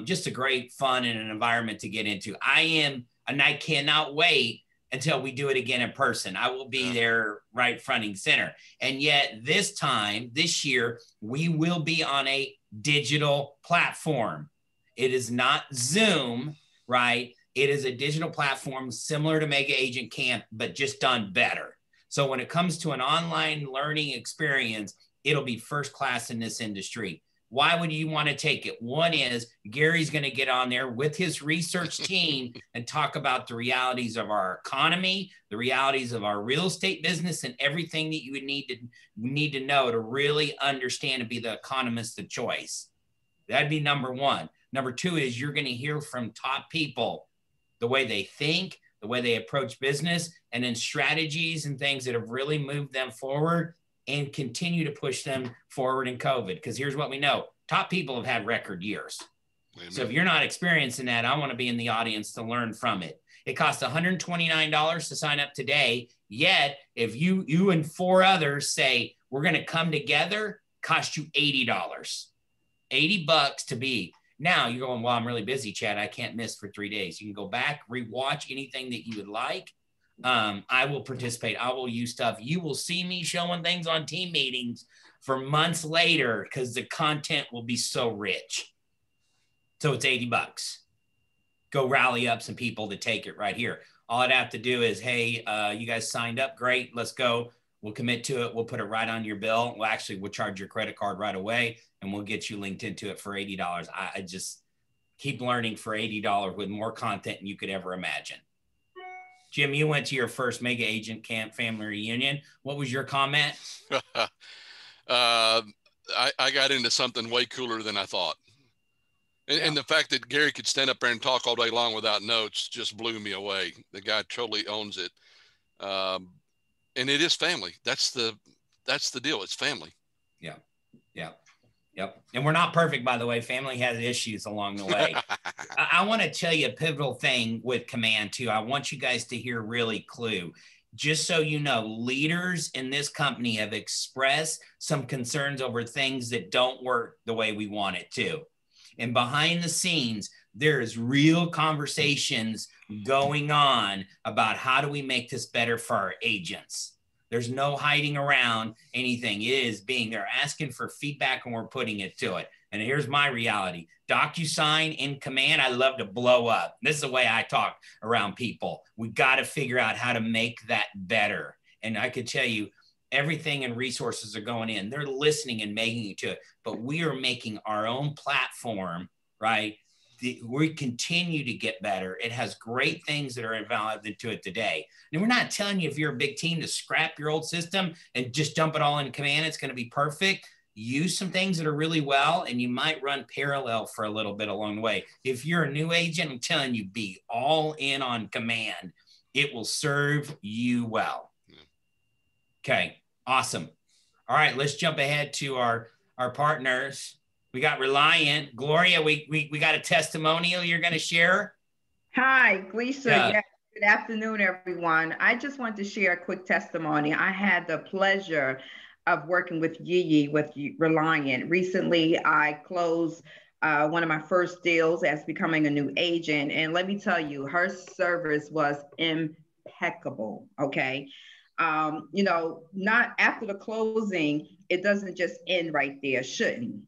just a great fun and an environment to get into. And I cannot wait until we do it again in person. I will be there right front and center. And yet this year, we will be on a digital platform. It is not Zoom, right? It is a digital platform similar to Mega Agent Camp, but just done better. So when it comes to an online learning experience, it'll be first class in this industry. Why would you want to take it? One is Gary's going to get on there with his research team and talk about the realities of our economy, the realities of our real estate business, and everything that you would need to know to really understand and be the economist of choice. That'd be number one. Number two is you're going to hear from top people, the way they think, the way they approach business, and then strategies and things that have really moved them forward and continue to push them forward in COVID. Because here's what we know. Top people have had record years. Amen. So if you're not experiencing that, I want to be in the audience to learn from it. It costs $129 to sign up today. Yet, if you and 4 others say, we're going to come together, cost you $80. $80 to be. Now you're going, well, I'm really busy, Chad. I can't miss for 3 days. You can go back, rewatch anything that you would like. I will participate. I will use stuff. You will see me showing things on team meetings for months later because the content will be so rich. So it's $80. Go rally up some people to take it right here. All I'd have to do is, hey, you guys signed up. Great. Let's go. We'll commit to it. We'll put it right on your bill. We'll charge your credit card right away, and we'll get you linked into it for $80. I just keep learning for $80 with more content than you could ever imagine. Jim, you went to your first Mega Agent Camp family reunion. What was your comment? I got into something way cooler than I thought. And the fact that Gary could stand up there and talk all day long without notes just blew me away. The guy totally owns it. And it is family. That's the deal. It's family. Yeah. Yep. And we're not perfect, by the way. Family has issues along the way. I want to tell you a pivotal thing with Command too. I want you guys to hear really clue. Just so you know, leaders in this company have expressed some concerns over things that don't work the way we want it to. And behind the scenes, there is real conversations going on about how do we make this better for our agents. There's no hiding around anything. It is they're asking for feedback and we're putting it to it. And here's my reality. DocuSign in Command, I love to blow up. This is the way I talk around people. We got to figure out how to make that better. And I could tell you, everything and resources are going in. They're listening and making it to it. But we are making our own platform, right? We continue to get better. It has great things that are involved into it today. And we're not telling you if you're a big team to scrap your old system and just dump it all in Command. It's going to be perfect. Use some things that are really well, and you might run parallel for a little bit along the way. If you're a new agent, I'm telling you, be all in on Command. It will serve you well. Okay, awesome. All right, let's jump ahead to our partners. We got Reliant. Gloria, we got a testimonial you're going to share? Hi, Gleesa. Yes, good afternoon, everyone. I just want to share a quick testimony. I had the pleasure of working with Yee with Reliant. Recently, I closed one of my first deals as becoming a new agent. And let me tell you, her service was impeccable, okay? Not after the closing, it doesn't just end right there, shouldn't.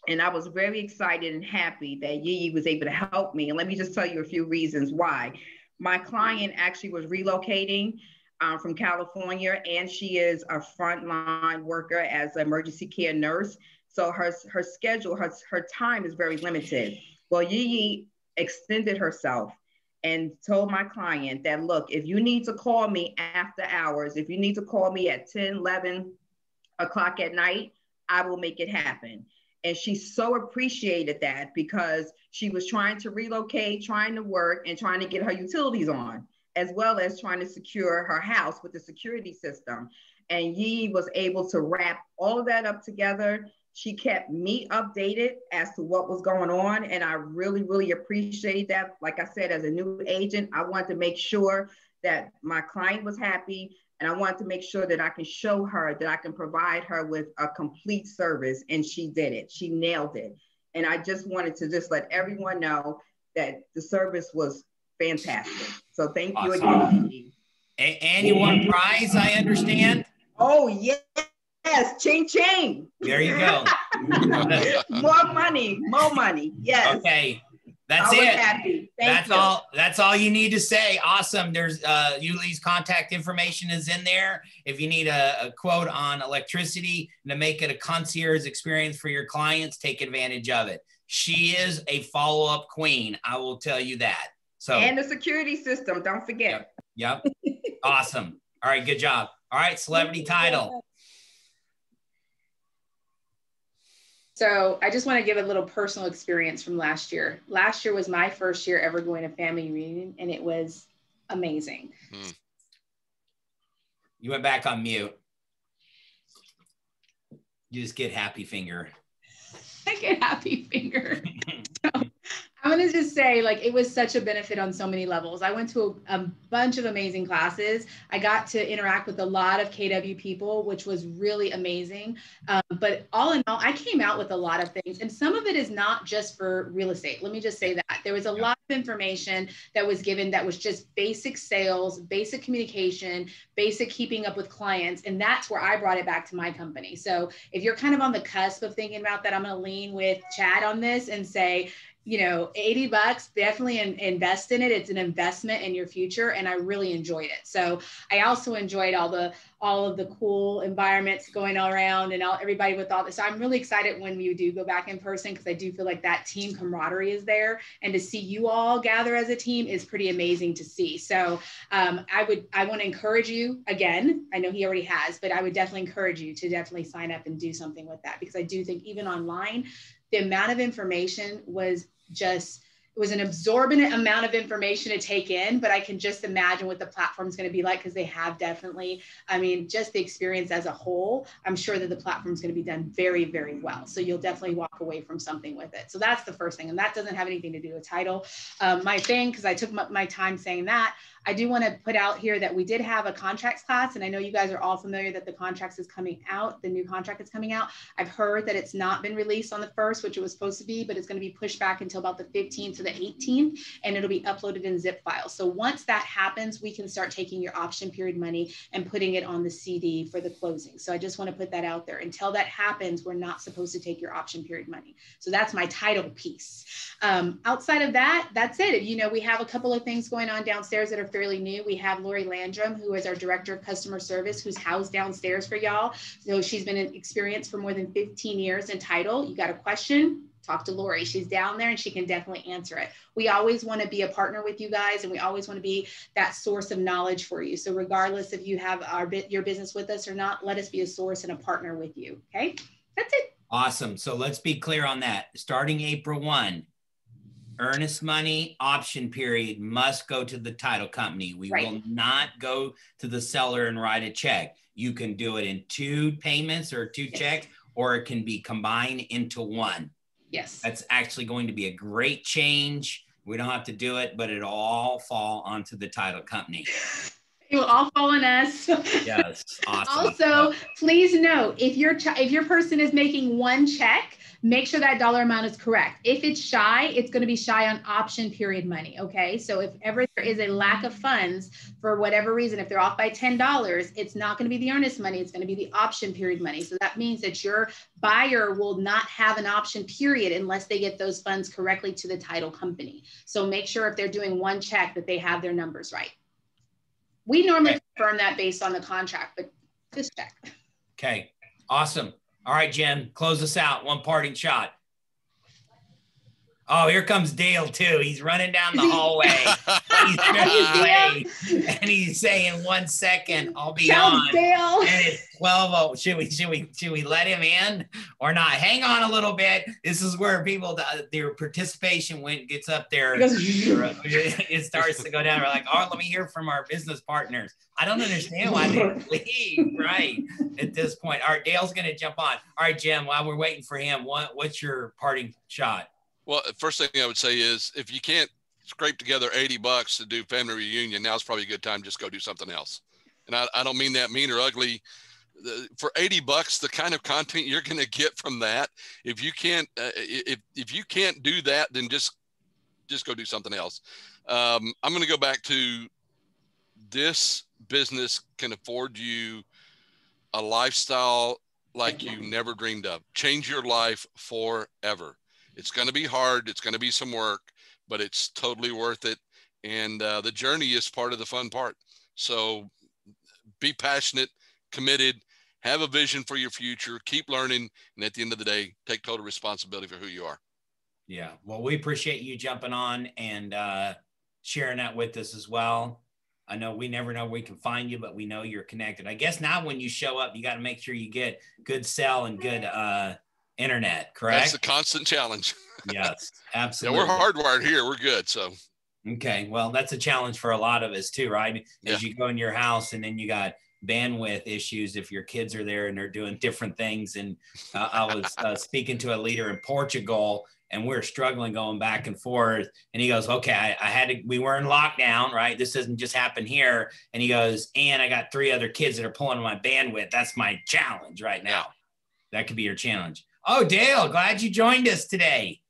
And I was very excited and happy that Yee was able to help me. And let me just tell you a few reasons why. My client actually was relocating from California, and she is a frontline worker as an emergency care nurse. So her schedule, her time is very limited. Well, Yee extended herself and told my client that, look, if you need to call me after hours, if you need to call me at 10, 11 o'clock at night, I will make it happen. And she so appreciated that because she was trying to relocate, trying to work, and trying to get her utilities on, as well as trying to secure her house with the security system. And Yee was able to wrap all of that up together. She kept me updated as to what was going on. And I really, really appreciate that. Like I said, as a new agent, I wanted to make sure that my client was happy And I wanted to make sure that I can show her that I can provide her with a complete service. And she did it. She nailed it. And I just wanted to just let everyone know that the service was fantastic. So thank you again. And you won a prize, I understand. Oh, yes. Ching, ching. There you go. More money. Yes. Okay. That's it. Happy. That's all. That's all you need to say. Awesome. There's Yuli's contact information is in there. If you need a quote on electricity to make it a concierge experience for your clients, take advantage of it. She is a follow-up queen. I will tell you that. So, and the security system, don't forget. Yep. Awesome. All right. Good job. All right. Celebrity title. So I just want to give a little personal experience from last year. Last year was my first year ever going to family reunion, and it was amazing. You went back on mute. You just get happy finger. I get happy finger. So, I'm going to just say, like, it was such a benefit on so many levels. I went to a bunch of amazing classes. I got to interact with a lot of KW people, which was really amazing. But all in all, I came out with a lot of things. And some of it is not just for real estate. Let me just say that. There was a lot of information that was given that was just basic sales, basic communication, basic keeping up with clients. And that's where I brought it back to my company. So if you're kind of on the cusp of thinking about that, I'm going to lean with Chad on this and say, you know, $80, definitely invest in it. It's an investment in your future. And I really enjoyed it. So I also enjoyed all of the cool environments going all around and everybody with all this. So I'm really excited when we do go back in person, because I do feel like that team camaraderie is there, and to see you all gather as a team is pretty amazing to see. So I want to encourage you again. I know he already has, but I would definitely encourage you to definitely sign up and do something with that, because I do think even online, the amount of information was it was an absorbent amount of information to take in, but I can just imagine what the platform is going to be like, because they have definitely, I mean, just the experience as a whole, I'm sure that the platform is going to be done very, very well. So you'll definitely walk away from something with it. So that's the first thing. And that doesn't have anything to do with title. My thing, because I took my time saying that, I do want to put out here that we did have a contracts class, and I know you guys are all familiar that the contracts is coming out, the new contract is coming out. I've heard that it's not been released on the 1st, which it was supposed to be, but it's going to be pushed back until about the 15th to the 18th, and it'll be uploaded in zip files. So once that happens, we can start taking your option period money and putting it on the CD for the closing. So I just want to put that out there. Until that happens, we're not supposed to take your option period money. So that's my title piece. Outside of that, that's it. You know, we have a couple of things going on downstairs that are fairly new. We have Lori Landrum, who is our director of customer service, who's housed downstairs for y'all. So she's been in experience for more than 15 years in title. You got a question? Talk to Lori. She's down there and she can definitely answer it. We always want to be a partner with you guys, and we always want to be that source of knowledge for you. So regardless if you have your business with us or not, let us be a source and a partner with you. Okay, that's it. Awesome. So let's be clear on that. Starting April 1, earnest money option period must go to the title company. We will not go to the seller and write a check. You can do it in 2 payments or 2 checks, or it can be combined into 1. Yes. That's actually going to be a great change. We don't have to do it, but it'll all fall onto the title company. It will all fall on us. Yes, awesome. Also, please note, if your person is making 1 check, make sure that dollar amount is correct. If it's shy, it's going to be shy on option period money. Okay. So if ever there is a lack of funds for whatever reason, if they're off by $10, it's not going to be the earnest money. It's going to be the option period money. So that means that your buyer will not have an option period unless they get those funds correctly to the title company. So make sure if they're doing 1 check that they have their numbers right. We normally confirm that based on the contract, but just check. Okay. Awesome. All right, Jim, close us out. One parting shot. Oh, here comes Dale too. He's running down the hallway. And he's saying 1 second, I'll be on. Dale. And it's 12:00. Should we let him in or not? Hang on a little bit. This is where people their participation gets up there. It starts to go down. We're like, oh, let me hear from our business partners. I don't understand why they leave right at this point. All right, Dale's gonna jump on. All right, Jim, while we're waiting for him, what's your parting shot? Well, first thing I would say is if you can't scrape together $80 to do family reunion, now's probably a good time. Just go do something else. and I don't mean that mean or ugly. For $80, the kind of content you're going to get from that, if you can't do that, then just go do something else. I'm going to go back to this business can afford you a lifestyle like you never dreamed of. Change your life forever. It's going to be hard. It's going to be some work, but it's totally worth it. And the journey is part of the fun part. So be passionate, committed, have a vision for your future, keep learning, and at the end of the day, take total responsibility for who you are. Yeah. Well, we appreciate you jumping on and sharing that with us as well. I know we never know where we can find you, but we know you're connected. I guess now when you show up, you got to make sure you get good cell and good internet, correct? That's the constant challenge. Yes, absolutely. Yeah, we're hardwired here. We're good. So. Okay. Well, that's a challenge for a lot of us too, right? As you go in your house and then you got bandwidth issues if your kids are there and they're doing different things. And I was speaking to a leader in Portugal, and we're struggling going back and forth. And he goes, okay, we were in lockdown, right? This doesn't just happen here. And he goes, and I got 3 other kids that are pulling on my bandwidth. That's my challenge right now. That could be your challenge. Oh, Dale, glad you joined us today.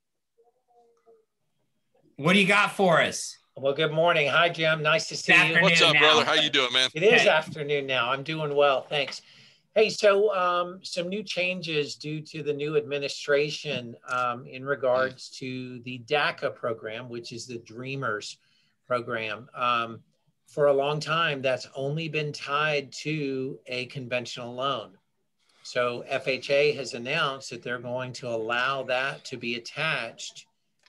What do you got for us? Well, good morning. Hi, Jim. Nice to see you. What's up, brother? How you doing, man? It is afternoon now. I'm doing well. Thanks. Hey, so some new changes due to the new administration in regards to the DACA program, which is the Dreamers program. For a long time, that's only been tied to a conventional loan. So FHA has announced that they're going to allow that to be attached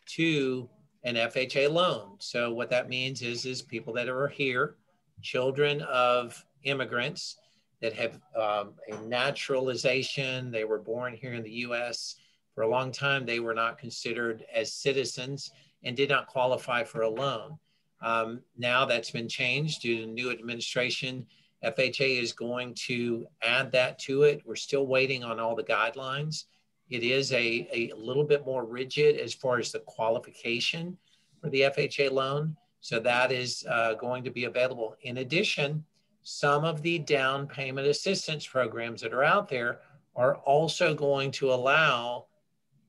to an FHA loan. So what that means is people that are here, children of immigrants that have a naturalization, they were born here in the US. For a long time, they were not considered as citizens and did not qualify for a loan. Now that's been changed due to the new administration. FHA is going to add that to it. We're still waiting on all the guidelines. It is a little bit more rigid as far as the qualification for the FHA loan. So that is going to be available. In addition, some of the down payment assistance programs that are out there are also going to allow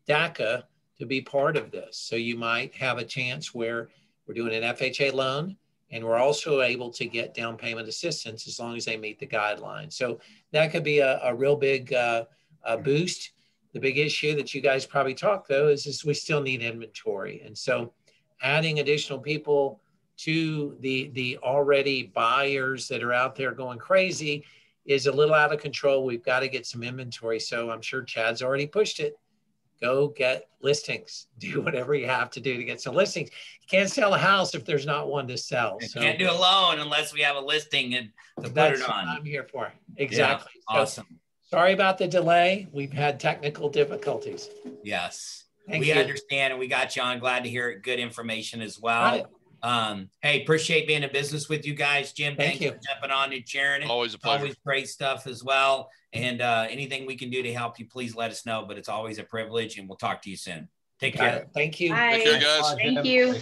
DACA to be part of this. So you might have a chance where we're doing an FHA loan and we're also able to get down payment assistance as long as they meet the guidelines. So that could be a real big boost. The big issue that you guys probably talk though is we still need inventory. And so adding additional people to the already buyers that are out there going crazy is a little out of control. We've got to get some inventory. So I'm sure Chad's already pushed it. Go get listings. Do whatever you have to do to get some listings. You can't sell a house if there's not one to sell. So can't do a loan unless we have a listing and to put it on. What I'm here for. Exactly. Yeah, awesome. So, sorry about the delay. We've had technical difficulties. Yes. Thank we you. Understand, and we got you on. Glad to hear it. Good information as well. Hey, appreciate being in business with you guys. Jim, thank you for jumping on and sharing it. Always a pleasure. Always great stuff as well. And anything we can do to help you, please let us know. But it's always a privilege, and we'll talk to you soon. Take care. Thank you. Bye. Take care, guys. Thank you.